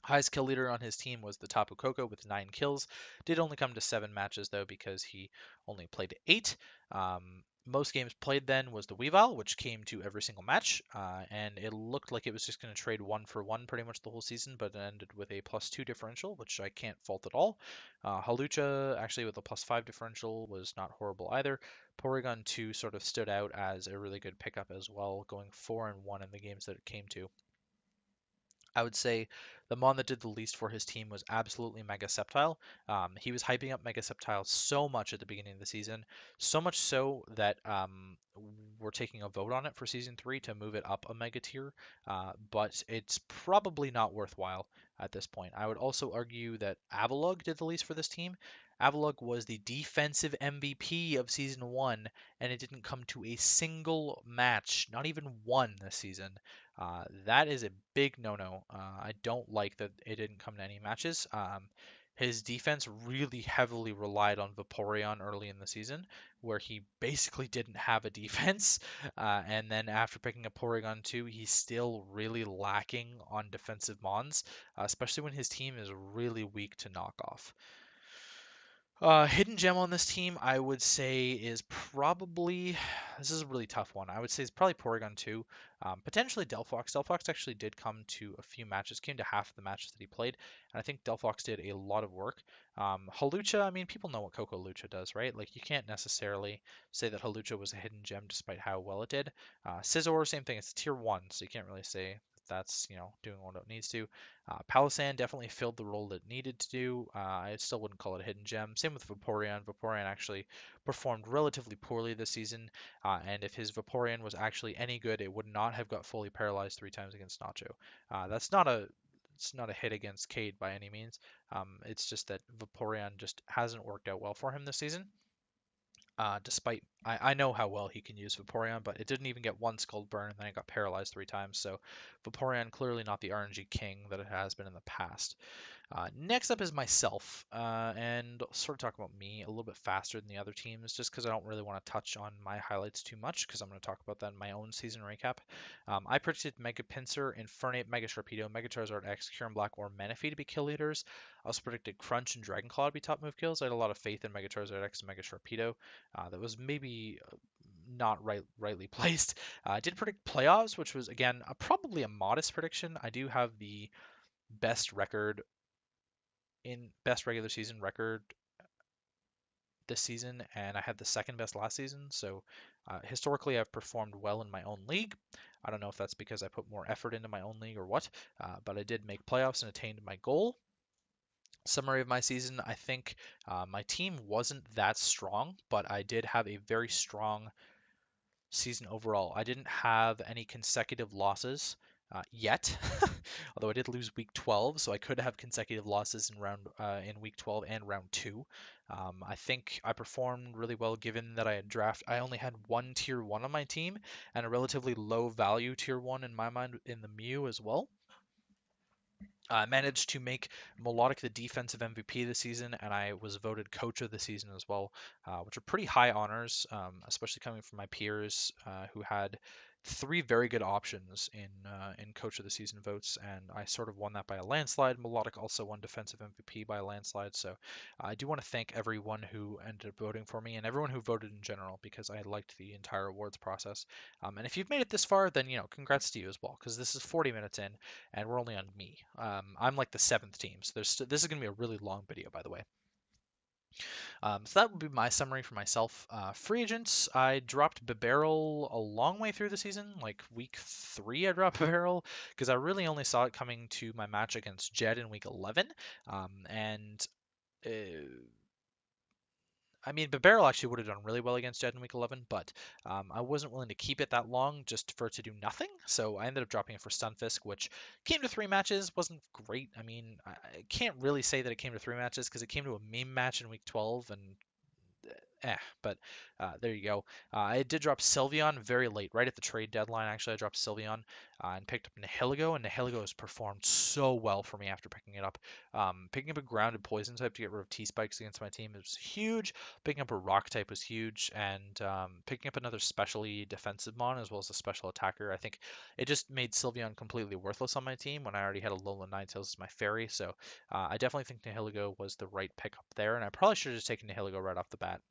Highest kill leader on his team was the Tapu Koko with 9 kills. Did only come to 7 matches though because he only played 8. Most games played then was the Weavile, which came to every single match, and it looked like it was just going to trade 1-for-1 pretty much the whole season, but it ended with a +2 differential, which I can't fault at all. Halucha, actually with a +5 differential, was not horrible either. Porygon 2 sort of stood out as a really good pickup as well, going 4-1 in the games that it came to. I would say the Mon that did the least for his team was absolutely Mega Sceptile. He was hyping up Mega Sceptile so much at the beginning of the season, so much so that we're taking a vote on it for Season 3 to move it up a Mega tier, but it's probably not worthwhile at this point. I would also argue that Avalugg did the least for this team. Avalugg was the defensive MVP of Season 1, and it didn't come to a single match, not even one this season. That is a big no-no. I don't like that it didn't come to any matches. His defense really heavily relied on Vaporeon early in the season, where he basically didn't have a defense. And then after picking up Porygon 2, he's still really lacking on defensive mons, especially when his team is really weak to knockoff. Hidden gem on this team, I would say, is probably this is a really tough one. I would say it's probably Porygon 2, potentially Delphox. Delphox actually did come to a few matches, came to half of the matches that he played, and I think Delphox did a lot of work. Halucha, I mean, people know what Coco Lucha does, right? Like, you can't necessarily say that Halucha was a hidden gem despite how well it did. Scizor, same thing. It's tier 1, so you can't really say that's, doing what it needs to. Palossand definitely filled the role it needed to do. I still wouldn't call it a hidden gem. Same with Vaporeon. Vaporeon actually performed relatively poorly this season, and if his Vaporeon was actually any good, it would not have got fully paralyzed 3 times against Nacho. That's not a It's not a hit against Cade by any means. It's just that Vaporeon just hasn't worked out well for him this season. Despite I know how well he can use Vaporeon, but it didn't even get one Scald Burn, and then it got paralyzed 3 times. So Vaporeon clearly not the RNG king that it has been in the past. Next up is myself, and I'll sort of talk about me a little bit faster than the other teams, just because I don't really want to touch on my highlights too much, because I'm going to talk about that in my own season recap. I predicted Mega Pinsir, Infernape, Mega Sharpedo, Mega Charizard X, Kyurem Black, or Manaphy to be kill leaders. I also predicted Crunch and Dragon Claw to be top move kills. I had a lot of faith in Mega Charizard X and Mega Sharpedo. That was maybe not rightly placed. I did predict playoffs, which was again probably a modest prediction. I do have the best record in best regular season record this season, and I had the second best last season. So historically, I've performed well in my own league. I don't know if that's because I put more effort into my own league or what, but I did make playoffs and attained my goal. Summary of my season, I think my team wasn't that strong, but I did have a very strong season overall. I didn't have any consecutive losses yet, although I did lose week 12, so I could have consecutive losses in week 12 and round two. I think I performed really well given that I only had one tier one on my team and a relatively low value tier one in my mind in the Mew as well. I managed to make Melodic the defensive MVP this season, and I was voted coach of the season as well, which are pretty high honors, especially coming from my peers who had three very good options in coach of the season votes, and I sort of won that by a landslide. Melodic also won defensive MVP by a landslide, so I do want to thank everyone who ended up voting for me and everyone who voted in general because I liked the entire awards process. And if you've made it this far, then congrats to you as well, because this is 40 minutes in and we're only on me. I'm like the seventh team, so this is going to be a really long video, by the way. So that would be my summary for myself. Free agents, I dropped Bibarrel a long way through the season, like week 3 I dropped Bibarrel, because I really only saw it coming to my match against Jed in week 11. And uh, I mean, Barrel actually would have done really well against Jed in week 11, but I wasn't willing to keep it that long just for it to do nothing. So I ended up dropping it for Stunfisk, which came to 3 matches, wasn't great. I mean, I can't really say that it came to 3 matches because it came to a meme match in week 12, and but there you go. I did drop Sylveon very late, right at the trade deadline. Actually, I dropped Sylveon and picked up Nihilego, and Nihilego has performed so well for me after picking it up. Picking up a grounded poison type to get rid of T-Spikes against my team was huge. Picking up a rock type was huge, and picking up another specially defensive mon as well as a special attacker. I think it just made Sylveon completely worthless on my team when I already had a Alolan Ninetales as my fairy. So I definitely think Nihilego was the right pick up there, and I probably should have just taken Nihilego right off the bat.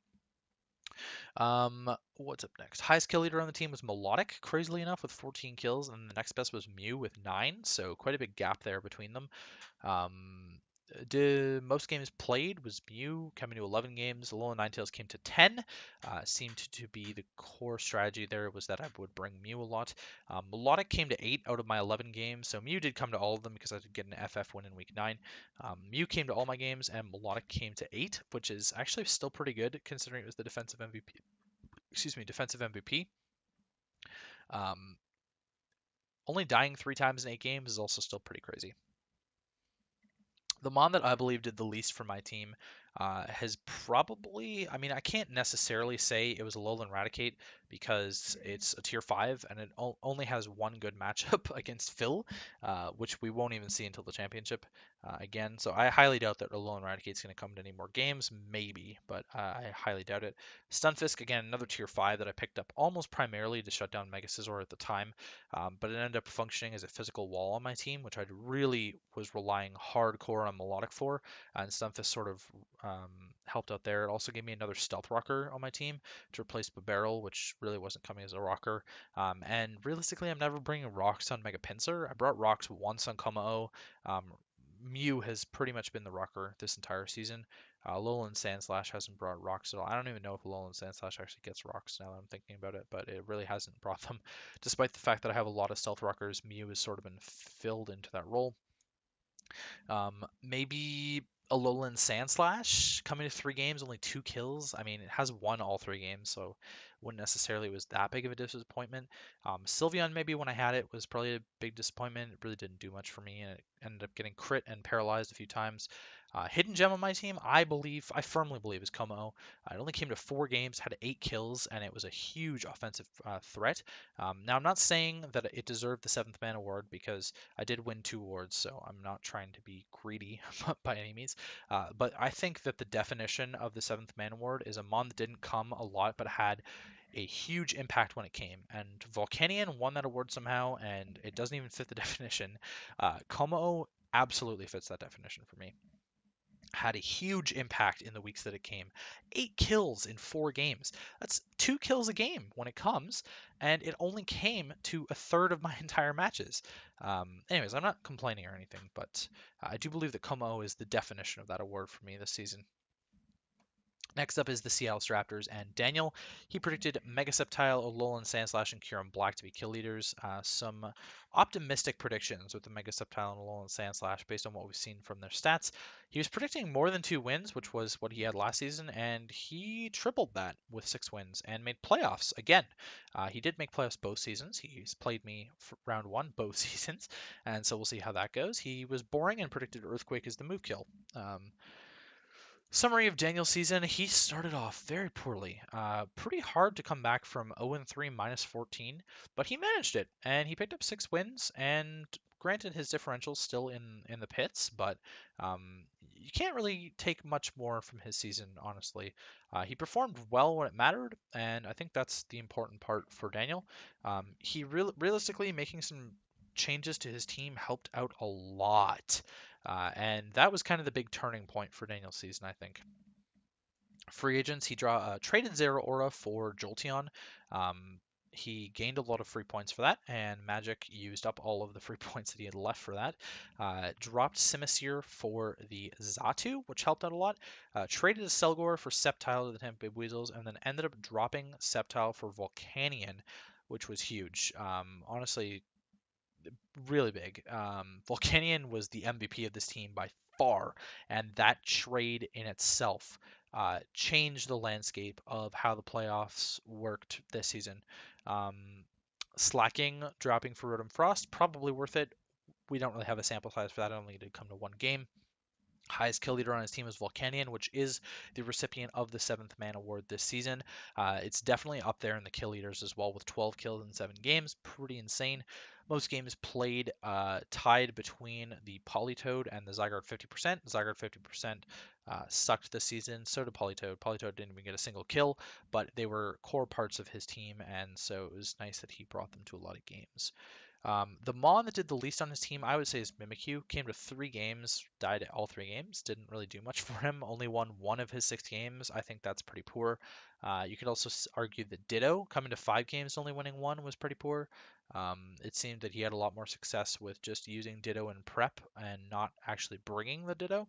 What's up next? Highest kill leader on the team was Melodic, crazily enough, with 14 kills, and the next best was Mew with 9, so quite a big gap there between them. Um, most games played was Mew coming to 11 games. Alolan Ninetales came to 10. Seemed to be the core strategy there was that I would bring Mew a lot. Melodic came to 8 out of my 11 games, so Mew did come to all of them because I did get an FF win in week 9. Mew came to all my games, and Melodic came to 8, which is actually still pretty good considering it was the defensive MVP. Excuse me, defensive MVP. Um, only dying 3 times in 8 games is also still pretty crazy. The mon that I believe did the least for my team has probably, I mean, I can't necessarily say it was Alolan Raticate because it's a tier 5 and it only has one good matchup against Phil, which we won't even see until the championship again. So I highly doubt that Alolan Raticate's going to come to any more games, maybe, but I highly doubt it. Stunfisk, again, another tier 5 that I picked up almost primarily to shut down Mega Scizor at the time, but it ended up functioning as a physical wall on my team, which I really was relying hardcore on Melodic for, and Stunfisk sort of helped out there. It also gave me another Stealth Rocker on my team to replace Barrel, which really wasn't coming as a rocker. And realistically, I'm never bringing rocks on Mega Pinsir. I brought rocks once on Kommo-o. Mew has pretty much been the rocker this entire season. Alolan Sandslash hasn't brought rocks at all. I don't even know if Alolan Sandslash actually gets rocks now that I'm thinking about it, but it really hasn't brought them. Despite the fact that I have a lot of Stealth Rockers, Mew has sort of been filled into that role. Maybe Alolan Sandslash coming to 3 games, only 2 kills. I mean, it has won all 3 games, so wouldn't necessarily was that big of a disappointment. Sylveon maybe when I had it was probably a big disappointment. It really didn't do much for me, and it ended up getting crit and paralyzed a few times. Hidden Gem on my team, I firmly believe is Como. It only came to 4 games, had 8 kills, and it was a huge offensive threat. Now I'm not saying that it deserved the 7th man award because I did win 2 awards, so I'm not trying to be greedy by any means. But I think that the definition of the 7th man award is a mon that didn't come a lot but had a huge impact when it came. And Volcanion won that award somehow, and it doesn't even fit the definition. Como absolutely fits that definition for me. had a huge impact in the weeks that it came. 8 kills in 4 games. That's 2 kills a game when it comes, and it only came to a third of my entire matches. Anyways, I'm not complaining or anything, but I do believe that Como is the definition of that award for me this season. Next up is the Seattle Raptors and Daniel. He predicted Mega Sceptile, Alolan Sandslash, and Kieran Black to be kill leaders. Some optimistic predictions with the Mega Sceptile and Alolan Sandslash based on what we've seen from their stats. He was predicting more than 2 wins, which was what he had last season, and he tripled that with 6 wins and made playoffs again. He did make playoffs both seasons. He's played me for round one both seasons, and so we'll see how that goes. He was boring and predicted Earthquake as the move kill. Summary of Daniel's season, he started off very poorly. Pretty hard to come back from 0-3 -14, but he managed it, and he picked up 6 wins, and granted his differential's still in the pits, but you can't really take much more from his season, honestly. He performed well when it mattered, and I think that's the important part for Daniel. He realistically making some changes to his team helped out a lot. And that was kind of the big turning point for Daniel's season, I think. Free agents, he traded Zero Aura for Jolteon. He gained a lot of free points for that, and Magic used up all of the free points that he had left for that. Dropped Simisear for the Xatu, which helped out a lot. Traded a Selgor for Sceptile to the Tampa Bay Weasels, and then ended up dropping Sceptile for Volcanion, which was huge. Honestly, really big. Volcanion was the MVP of this team by far, and that trade in itself changed the landscape of how the playoffs worked this season. Um, Slacking, dropping for Rotom Frost, probably worth it. We don't really have a sample size for that. It only did come to 1 game. Highest kill leader on his team is Volcanion, which is the recipient of the 7th Man Award this season. It's definitely up there in the kill leaders as well with 12 kills in 7 games. Pretty insane. Most games played tied between the Politoed and the Zygarde 50%. Zygarde 50% sucked this season. So did Politoed. Politoed didn't even get a single kill, but they were core parts of his team, and so it was nice that he brought them to a lot of games. The Mon that did the least on his team, I would say, is Mimikyu. Came to 3 games, died at all 3 games. Didn't really do much for him. Only won 1 of his 6 games. I think that's pretty poor. You could also argue that Ditto, coming to 5 games, only winning 1, was pretty poor. It seemed that he had a lot more success with just using Ditto in prep and not actually bringing the Ditto,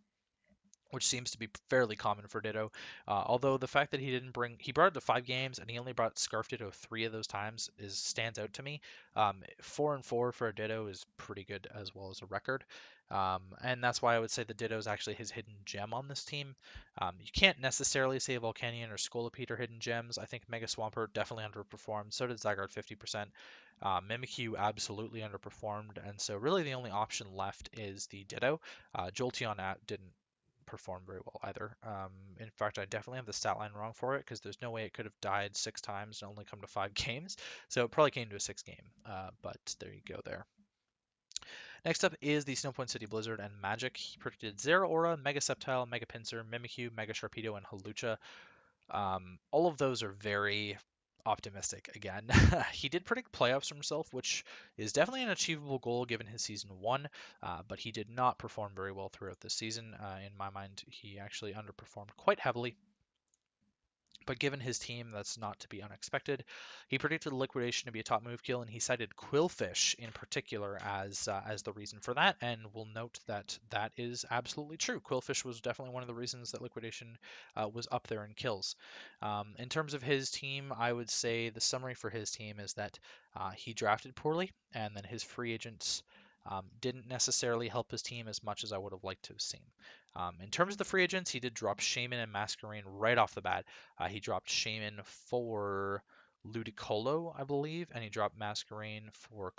which seems to be fairly common for Ditto. Although the fact that he brought it to 5 games and he only brought Scarf Ditto 3 of those times stands out to me. 4-4 for a Ditto is pretty good as well as a record. And that's why I would say the Ditto is actually his hidden gem on this team. You can't necessarily say Volcanion or Scolipede are hidden gems. I think Mega Swampert definitely underperformed. So did Zygarde 50%. Mimikyu absolutely underperformed, and so really the only option left is the Ditto. Jolteon didn't perform very well either. In fact, I definitely have the stat line wrong for it because there's no way it could have died 6 times and only come to 5 games. So it probably came to a 6 game, but there you go there. Next up is the Snowpoint City Blizzard and Magic. He predicted Zero Aura, Mega Sceptile, Mega Pinsir, Mimikyu, Mega Sharpedo, and Hawlucha. All of those are very optimistic again. He did predict playoffs for himself, which is definitely an achievable goal given his season 1, but he did not perform very well throughout the season. In my mind, he actually underperformed quite heavily. But given his team, that's not to be unexpected. He predicted Liquidation to be a top move kill, and he cited Quillfish in particular as the reason for that. And we'll note that that is absolutely true. Quillfish was definitely one of the reasons that Liquidation was up there in kills. In terms of his team, I would say the summary for his team is that he drafted poorly, and then his free agents didn't necessarily help his team as much as I would have liked to have seen. In terms of the free agents, he did drop Shaman and Masquerain right off the bat. He dropped Shaman for Ludicolo, I believe, and he dropped Masquerain for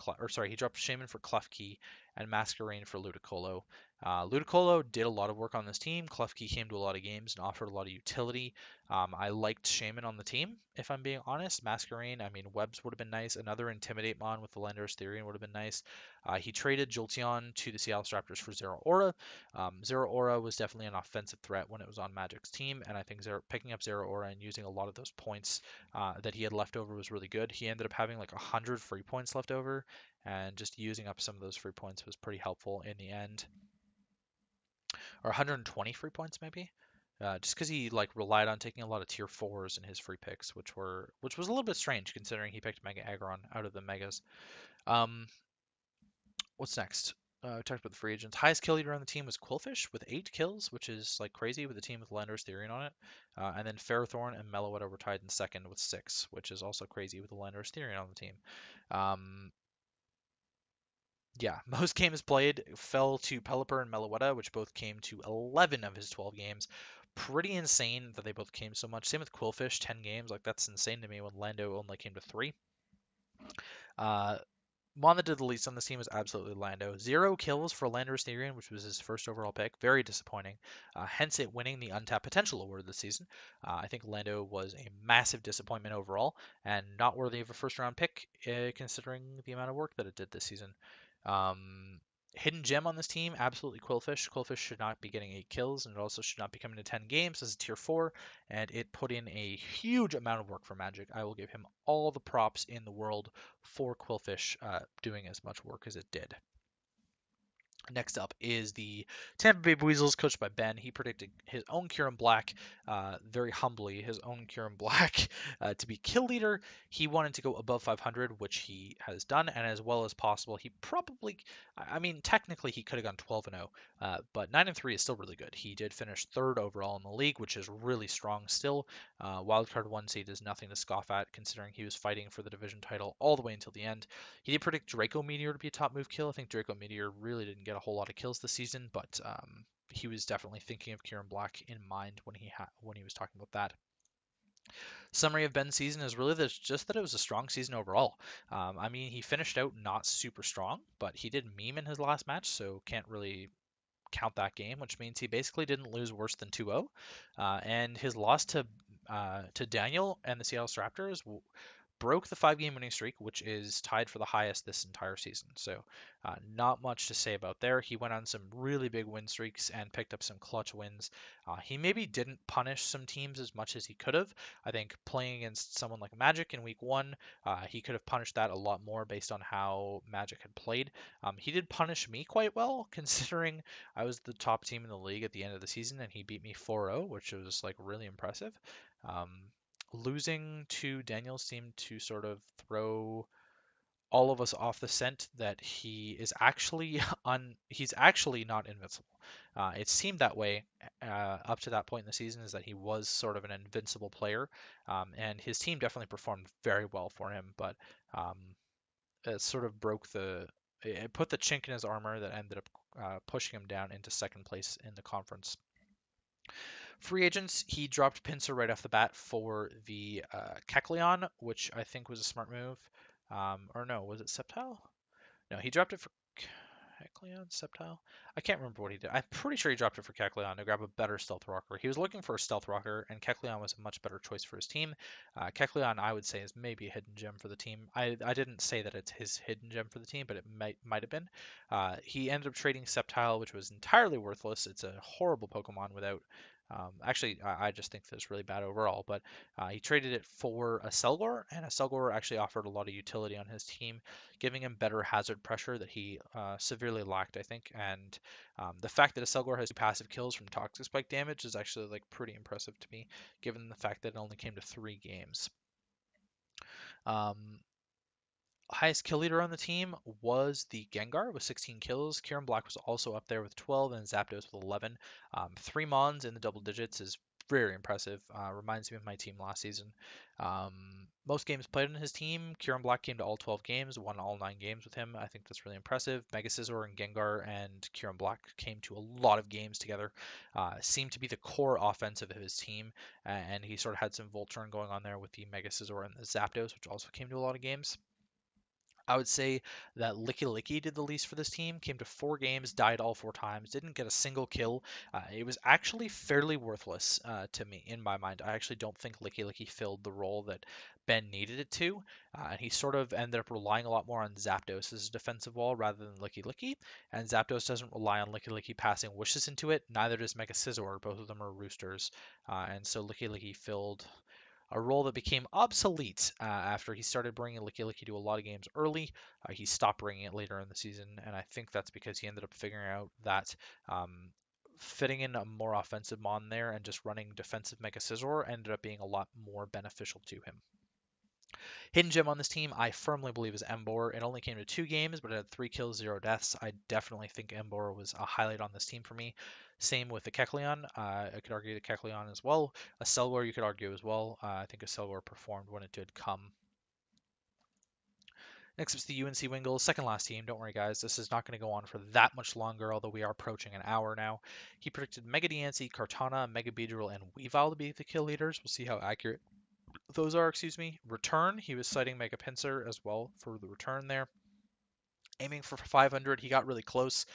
he dropped Shaman for Klefki and Masquerain for Ludicolo. Ludicolo did a lot of work on this team. Klefki came to a lot of games and offered a lot of utility. I liked Shaman on the team, if I'm being honest. Masquerain, I mean, Webs would have been nice. Another Intimidate Mon with the Landorus Therian would have been nice. He traded Jolteon to the Seattle Raptors for Zero Aura. Zero Aura was definitely an offensive threat when it was on Magic's team, and I think picking up Zero Aura and using a lot of those points that he had left over was really good. He ended up having like 100 free points left over, and just using up some of those free points was pretty helpful in the end. or 120 free points maybe. Just because he like relied on taking a lot of tier fours in his free picks, which was a little bit strange considering he picked Mega Aggron out of the megas. Um, what's next? We talked about the free agents. Highest kill leader on the team was Quillfish with 8 kills, which is like crazy with a team with Landorus Therian on it. And then Ferrothorn and Meloetta were tied in second with 6, which is also crazy with the Landorus Therian on the team. Um, yeah, most games played fell to Pelipper and Meloetta, which both came to 11 of his 12 games. Pretty insane that they both came so much. Same with Quillfish, 10 games. Like, that's insane to me when Lando only came to 3. Uh, One that did the least on this team was absolutely Lando. 0 kills for Landorus Therian, which was his first overall pick. Very disappointing. Hence it winning the Untapped Potential Award this season. I think Lando was a massive disappointment overall and not worthy of a first round pick, considering the amount of work that it did this season. Um, Hidden gem on this team, absolutely Quillfish. Quillfish should not be getting 8 kills, and it also should not be coming to 10 games as a tier 4, and it put in a huge amount of work for Magic. I will give him all the props in the world for Quillfish doing as much work as it did. Next up is the Tampa Bay Weasels, coached by Ben. He predicted his own Kieran Black, very humbly, his own Kieran Black to be kill leader. He wanted to go above 500, which he has done, and as well as possible, he probably, I mean, technically he could have gone 12 and 0, but 9 and 3 is still really good. He did finish third overall in the league, which is really strong still. Wildcard 1 seed is nothing to scoff at, considering he was fighting for the division title all the way until the end. He did predict Draco Meteor to be a top move kill. I think Draco Meteor really didn't get a whole lot of kills this season, but he was definitely thinking of Kieran Black in mind when he was talking about that. Summary of Ben's season is really just that it was a strong season overall. I mean, he finished out not super strong, but he did meme in his last match, so can't really count that game, which means he basically didn't lose worse than 2-0. And his loss to Daniel and the Seattle Raptors broke the 5 game winning streak, which is tied for the highest this entire season. So, not much to say about there. He went on some really big win streaks and picked up some clutch wins. He maybe didn't punish some teams as much as he could have. I think playing against someone like Magic in week 1, he could have punished that a lot more based on how Magic had played. He did punish me quite well, considering I was the top team in the league at the end of the season, and he beat me 4-0, which was like really impressive. Um, Losing to Daniel seemed to sort of throw all of us off the scent that he is actually he's actually not invincible. It seemed that way up to that point in the season, is that he was sort of an invincible player, and his team definitely performed very well for him, but um, it sort of it put the chink in his armor that ended up pushing him down into second place in the conference. Free agents, he dropped Pincer right off the bat for the Kecleon, which I think was a smart move. Or no, was it Sceptile? No, he dropped it for Kecleon, Sceptile? I can't remember what he did. I'm pretty sure he dropped it for Kecleon to grab a better Stealth Rocker. He was looking for a Stealth Rocker, and Kecleon was a much better choice for his team. Kecleon, I would say, is maybe a hidden gem for the team. I didn't say that it's his hidden gem for the team, but it might have been. He ended up trading Sceptile, which was entirely worthless. It's a horrible Pokemon without. Actually, I just think that it's really bad overall, but he traded it for a Selgor, and a Selgor actually offered a lot of utility on his team, giving him better hazard pressure that he severely lacked, I think. And the fact that a Selgor has 2 passive kills from Toxic Spike damage is actually like pretty impressive to me, given the fact that it only came to 3 games. Um, Highest kill leader on the team was the Gengar with 16 kills. Kieran Black was also up there with 12, and Zapdos with 11. 3 Mons in the double digits is very impressive. Reminds me of my team last season. Most games played on his team. Kieran Black came to all 12 games, won all 9 games with him. I think that's really impressive. Mega Scizor and Gengar and Kieran Black came to a lot of games together. Seemed to be the core offensive of his team, and he sort of had some Voltron going on there with the Mega Scizor and the Zapdos, which also came to a lot of games. I would say that Licky Licky did the least for this team. Came to 4 games, died all 4 times, didn't get a single kill. It was actually fairly worthless to me, in my mind. I actually don't think Licky Licky filled the role that Ben needed it to, and he sort of ended up relying a lot more on Zapdos as a defensive wall rather than Licky Licky. And Zapdos doesn't rely on Licky Licky passing wishes into it. Neither does Mega Scizor. Both of them are roosters, and so Licky Licky filled a role that became obsolete after he started bringing Licky Licky to a lot of games early. He stopped bringing it later in the season, and I think that's because he ended up figuring out that um, fitting in a more offensive Mon there and just running defensive Mega Scizor ended up being a lot more beneficial to him. Hidden gem on this team, I firmly believe, is Embor. It only came to 2 games, but it had 3 kills, 0 deaths. I definitely think Embor was a highlight on this team for me. Same with the Kecleon. I could argue the Kecleon as well. A Selwar you could argue as well. I think a Selwar performed when it did come. Next up is the UNC Wingle, second last team. Don't worry, guys. This is not going to go on for that much longer, although we are approaching an hour now. He predicted Mega Diancie, Kartana, Mega Beedrill, and Weavile to be the kill leaders. We'll see how accurate those are, excuse me. Return, he was citing Mega Pinsir as well for the return there. Aiming for 500, he got really close.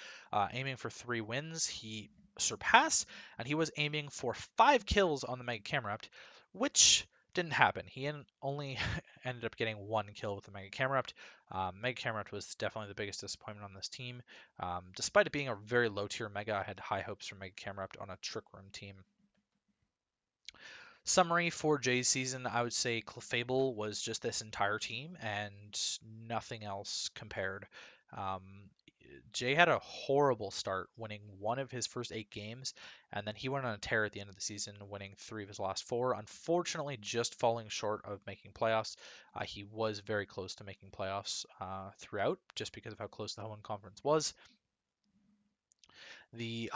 Aiming for 3 wins, he surpassed, and he was aiming for 5 kills on the Mega Camerupt, which didn't happen. He only ended up getting 1 kill with the Mega Camerupt. Mega Camerupt was definitely the biggest disappointment on this team. Despite it being a very low tier Mega, I had high hopes for Mega Camerupt on a Trick Room team. Summary for Jay's season, I would say Clefable was just this entire team and nothing else compared. Um, Jay had a horrible start, winning 1 of his first 8 games, and then he went on a tear at the end of the season, winning 3 of his last 4. Unfortunately, just falling short of making playoffs. He was very close to making playoffs throughout, just because of how close the Hoenn Conference was. The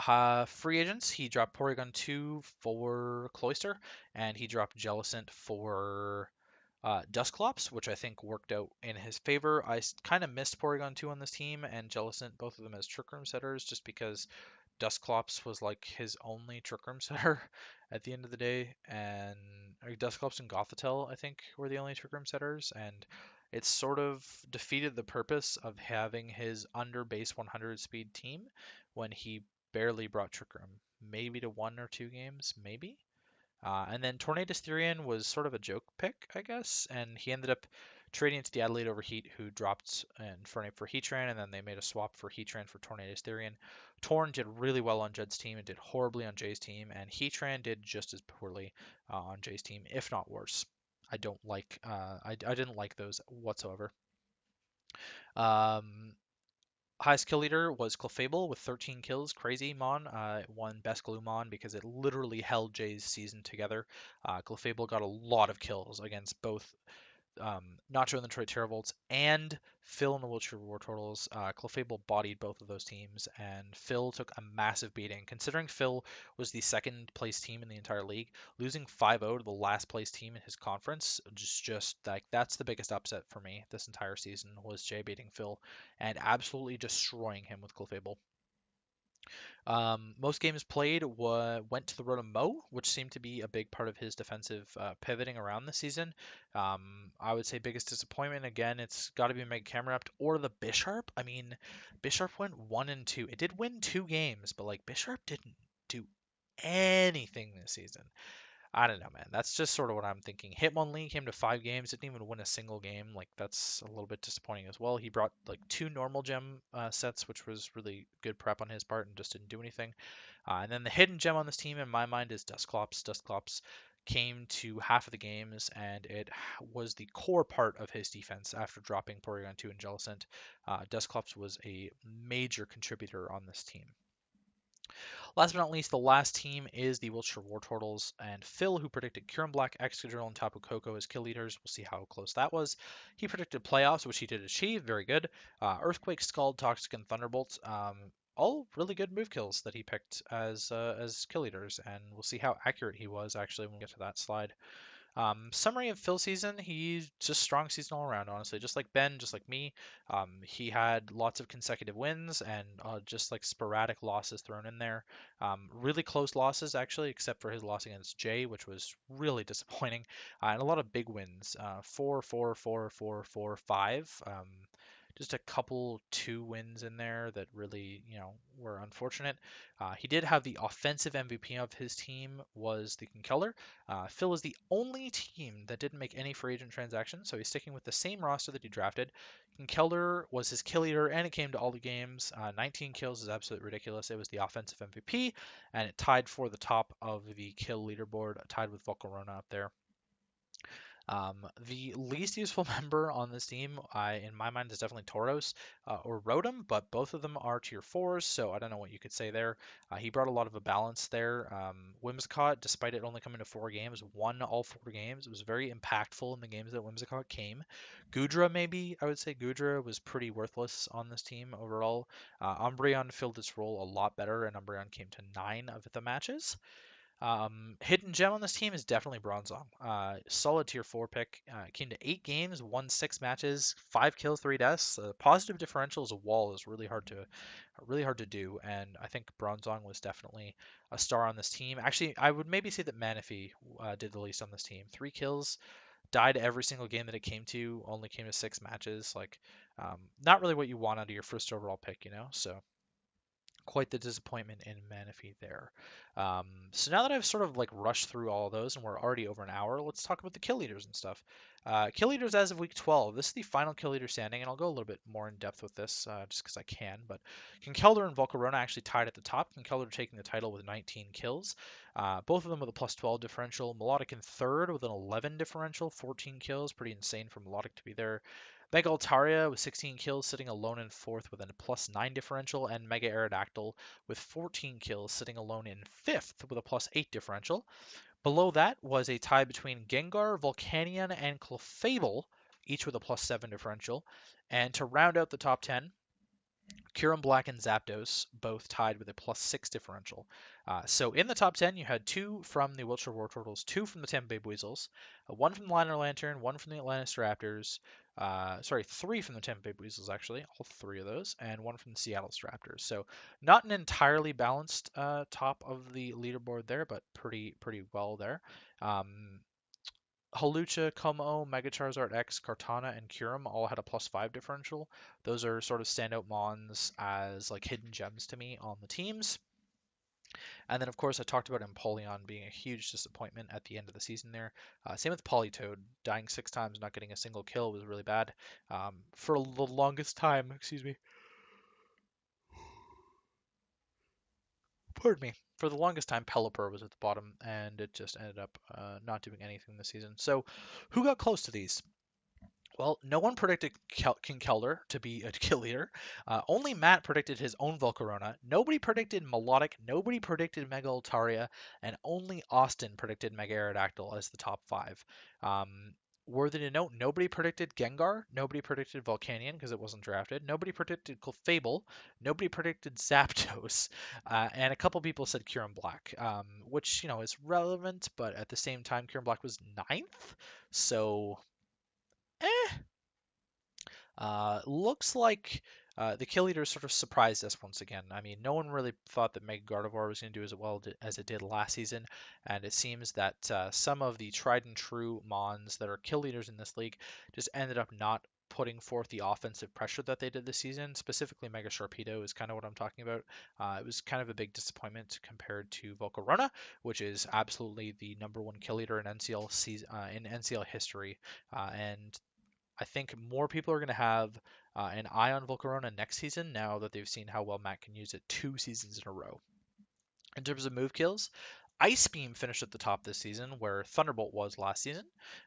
free agents, he dropped Porygon 2 for Cloyster, and he dropped Jellicent for Dusclops, which I think worked out in his favor. I kind of missed Porygon 2 on this team and Jellicent, both of them as Trick Room setters, just because Dusclops was like his only Trick Room setter at the end of the day, and Dusclops and Gothitelle, I think, were the only Trick Room setters, and it sort of defeated the purpose of having his under base 100 speed team when he barely brought Trick Room, maybe to 1 or 2 games, maybe. And then Tornadus Therian was sort of a joke pick, I guess, and he ended up trading to the Adelaide Overheat, who dropped Infernape for Heatran, and then they made a swap for Heatran for Tornadus Therian. Torn did really well on Jed's team and did horribly on Jay's team, and Heatran did just as poorly on Jay's team, if not worse. I don't like, I didn't like those whatsoever. Um, Highest kill leader was Clefable with 13 kills. Crazy Mon won Best Glue Mon because it literally held Jay's season together. Clefable got a lot of kills against both Nacho and the Detroit Terravolts and Phil and the Wiltshire War Turtles. Clefable bodied both of those teams, and Phil took a massive beating. Considering Phil was the second place team in the entire league, losing 5-0 to the last place team in his conference, just like that's the biggest upset for me this entire season was Jay beating Phil and absolutely destroying him with Clefable. Most games played went to the road of Mo, which seemed to be a big part of his defensive pivoting around the season. I would say biggest disappointment again, it's got to be Mega Camerupt or the Bisharp. I mean, Bisharp went 1-2. It did win 2 games, but like Bisharp didn't do anything this season. I don't know, man. That's just sort of what I'm thinking. Hitmonlee came to 5 games, didn't even win a single game. Like that's a little bit disappointing as well. He brought like 2 normal gem sets, which was really good prep on his part, and just didn't do anything. And then the hidden gem on this team, in my mind, is Dusclops. Dusclops came to half of the games, and it was the core part of his defense after dropping Porygon 2 and Jellicent. Dusclops was a major contributor on this team. Last but not least, the last team is the Wiltshire War Turtles and Phil, who predicted Kyurem Black, Excadrill, and Tapu Koko as kill leaders. We'll see how close that was. He predicted playoffs, which he did achieve. Very good. Earthquake, Scald, Toxic, and Thunderbolt. All really good move kills that he picked as kill leaders, and we'll see how accurate he was actually when we get to that slide. Summary of Phil's season, he's just strong season all around, honestly. Just like Ben, just like me. He had lots of consecutive wins and just like sporadic losses thrown in there. Really close losses, actually, except for his loss against Jay, which was really disappointing. And a lot of big wins. 4, 4, 4, 4, 4, 5. Just a couple 2 wins in there that really, were unfortunate. He did have the offensive MVP of his team was the Conkeldurr. Phil is the only team that didn't make any free agent transactions, so he's sticking with the same roster that he drafted. Conkeldurr was his kill leader, and it came to all the games. 19 kills is absolutely ridiculous. It was the offensive MVP, and it tied for the top of the kill leaderboard, tied with Volcarona up there. The least useful member on this team, in my mind, is definitely Tauros or Rotom, but both of them are tier 4s, so I don't know what you could say there. He brought a lot of a balance there. Whimsicott, despite it only coming to 4 games, won all 4 games. It was very impactful in the games that Whimsicott came. Gudra, maybe, I would say Gudra was pretty worthless on this team overall. Umbreon filled its role a lot better, and Umbreon came to 9 of the matches. Hidden gem on this team is definitely Bronzong. Solid tier 4 pick. Came to 8 games, won 6 matches, 5 kills, 3 deaths. Positive differential as a wall is really hard to do, and I think Bronzong was definitely a star on this team. Actually, I would maybe say that Manaphy did the least on this team. 3 kills, died every single game that it came to, only came to 6 matches. Like, not really what you want out of your first overall pick, you know. So quite the disappointment in Manaphy there. So now that I've sort of like rushed through all of those and we're already over an hour, let's talk about the kill leaders and stuff. Kill leaders as of week 12. This is the final kill leader standing, and I'll go a little bit more in depth with this just because I can. But Kinkeldor and Volcarona actually tied at the top. Kinkeldor taking the title with 19 kills. Both of them with a plus 12 differential. Melodic in third with an 11 differential, 14 kills. Pretty insane for Melodic to be there. Mega Altaria with 16 kills, sitting alone in fourth with a plus 9 differential, and Mega Aerodactyl with 14 kills, sitting alone in fifth with a plus 8 differential. Below that was a tie between Gengar, Volcanion, and Clefable, each with a plus 7 differential. And to round out the top 10, Kyurem Black and Zapdos both tied with a plus 6 differential. So in the top 10, you had 2 from the Wiltshire War Turtles, 2 from the Tampa Bay Weasels, 1 from the Liner Lantern, 1 from the Atlantis Raptors, 3 from the Tampa Bay Weasels, actually, all 3 of those, and 1 from the Seattle Raptors. So not an entirely balanced top of the leaderboard there, but pretty well there. Um, Hawlucha, Como, Mega Charizard X, Kartana, and Kyurem all had a plus 5 differential. Those are sort of standout mons as like hidden gems to me on the teams. And then, of course, I talked about Empoleon being a huge disappointment at the end of the season there. Same with Politoed, dying 6 times, not getting a single kill was really bad. For the longest time, excuse me, pardon me, for the longest time, Pelipper was at the bottom, and it just ended up not doing anything this season. So, who got close to these? Well, no one predicted King Keldor to be a kill leader. Only Matt predicted his own Volcarona. Nobody predicted Melodic. Nobody predicted Mega Altaria. And only Austin predicted Mega Aerodactyl as the top 5. Um, Worthy to note, nobody predicted Gengar. Nobody predicted Volcanion because it wasn't drafted. Nobody predicted Clefable. Nobody predicted Zapdos. And a couple people said Kyurem Black, which, you know, is relevant, but at the same time, Kyurem Black was 9th. So, eh, looks like the kill leader sort of surprised us once again. I mean, no one really thought that Mega Gardevoir was going to do as well as it did last season, and it seems that some of the tried and true Mons that are kill leaders in this league just ended up not putting forth the offensive pressure that they did this season. Specifically, Mega Sharpedo is kind of what I'm talking about. It was kind of a big disappointment compared to Volcarona, which is absolutely the #1 kill leader in NCL in NCL history, and I think more people are going to have an eye on Volcarona next season now that they've seen how well Matt can use it 2 seasons in a row. In terms of move kills, Ice Beam finished at the top this season, where Thunderbolt was last season.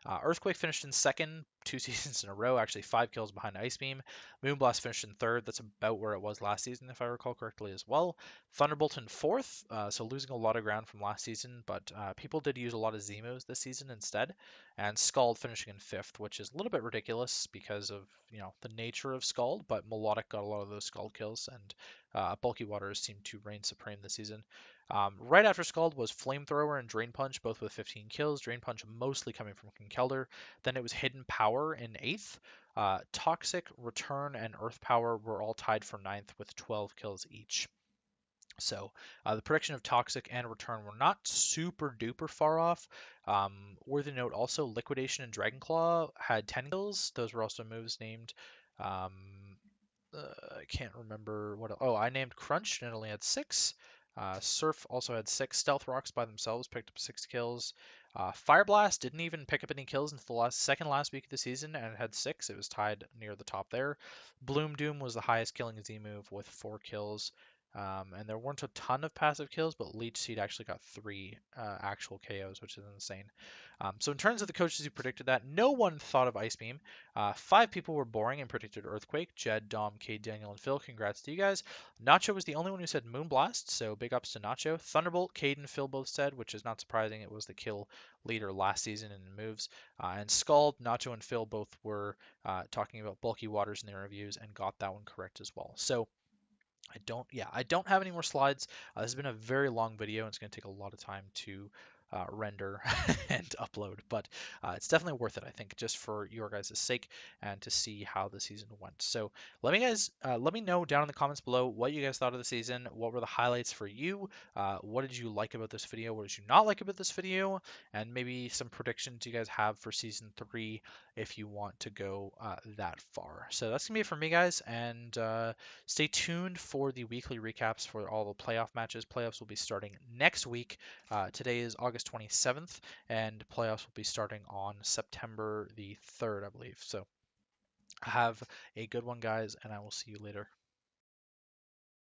Earthquake finished in second, 2 seasons in a row, actually 5 kills behind Ice Beam. Moonblast finished in third, that's about where it was last season, if I recall correctly as well. Thunderbolt in fourth, so losing a lot of ground from last season, but people did use a lot of Z-moves this season instead. And Scald finishing in fifth, which is a little bit ridiculous because of, you know, the nature of Scald, but Melodic got a lot of those Scald kills, and Bulky Waters seemed to reign supreme this season. Right after Scald was Flamethrower and Drain Punch, both with 15 kills. Drain Punch mostly coming from Kinkeldor. Then it was Hidden Power in 8th. Toxic, Return, and Earth Power were all tied for 9th with 12 kills each. So the prediction of Toxic and Return were not super duper far off. Worthy note also, Liquidation and Dragonclaw had 10 kills. Those were also moves named. Um, I can't remember what. Oh, I named Crunch and it only had 6. Surf also had 6. Stealth Rocks by themselves picked up 6 kills. Fire Blast didn't even pick up any kills until the second last week of the season and it had 6. It was tied near the top there. Bloom Doom was the highest killing Z move with 4 kills. And there weren't a ton of passive kills, but Leech Seed actually got 3 actual KOs, which is insane. So in terms of the coaches who predicted that, no one thought of Ice Beam. 5 people were boring and predicted Earthquake. Jed, Dom, Cade, Daniel, and Phil. Congrats to you guys. Nacho was the only one who said Moonblast, so big ups to Nacho. Thunderbolt, Cade, and Phil both said, which is not surprising. It was the kill leader last season in moves. And Scald, Nacho, and Phil both were talking about bulky waters in their reviews and got that one correct as well. So I don't have any more slides. This has been a very long video, and it's going to take a lot of time to render and upload, but it's definitely worth it, I think, just for your guys' sake and to see how the season went. So let me know down in the comments below what you guys thought of the season. What were the highlights for you? What did you like about this video? What did you not like about this video? And maybe some predictions you guys have for season 3 if you want to go that far. So that's gonna be it for me, guys, and stay tuned for the weekly recaps for all the playoff matches. Playoffs will be starting next week. Today is August 27th, and playoffs will be starting on September the 3rd, I believe. So have a good one, guys, and I will see you later.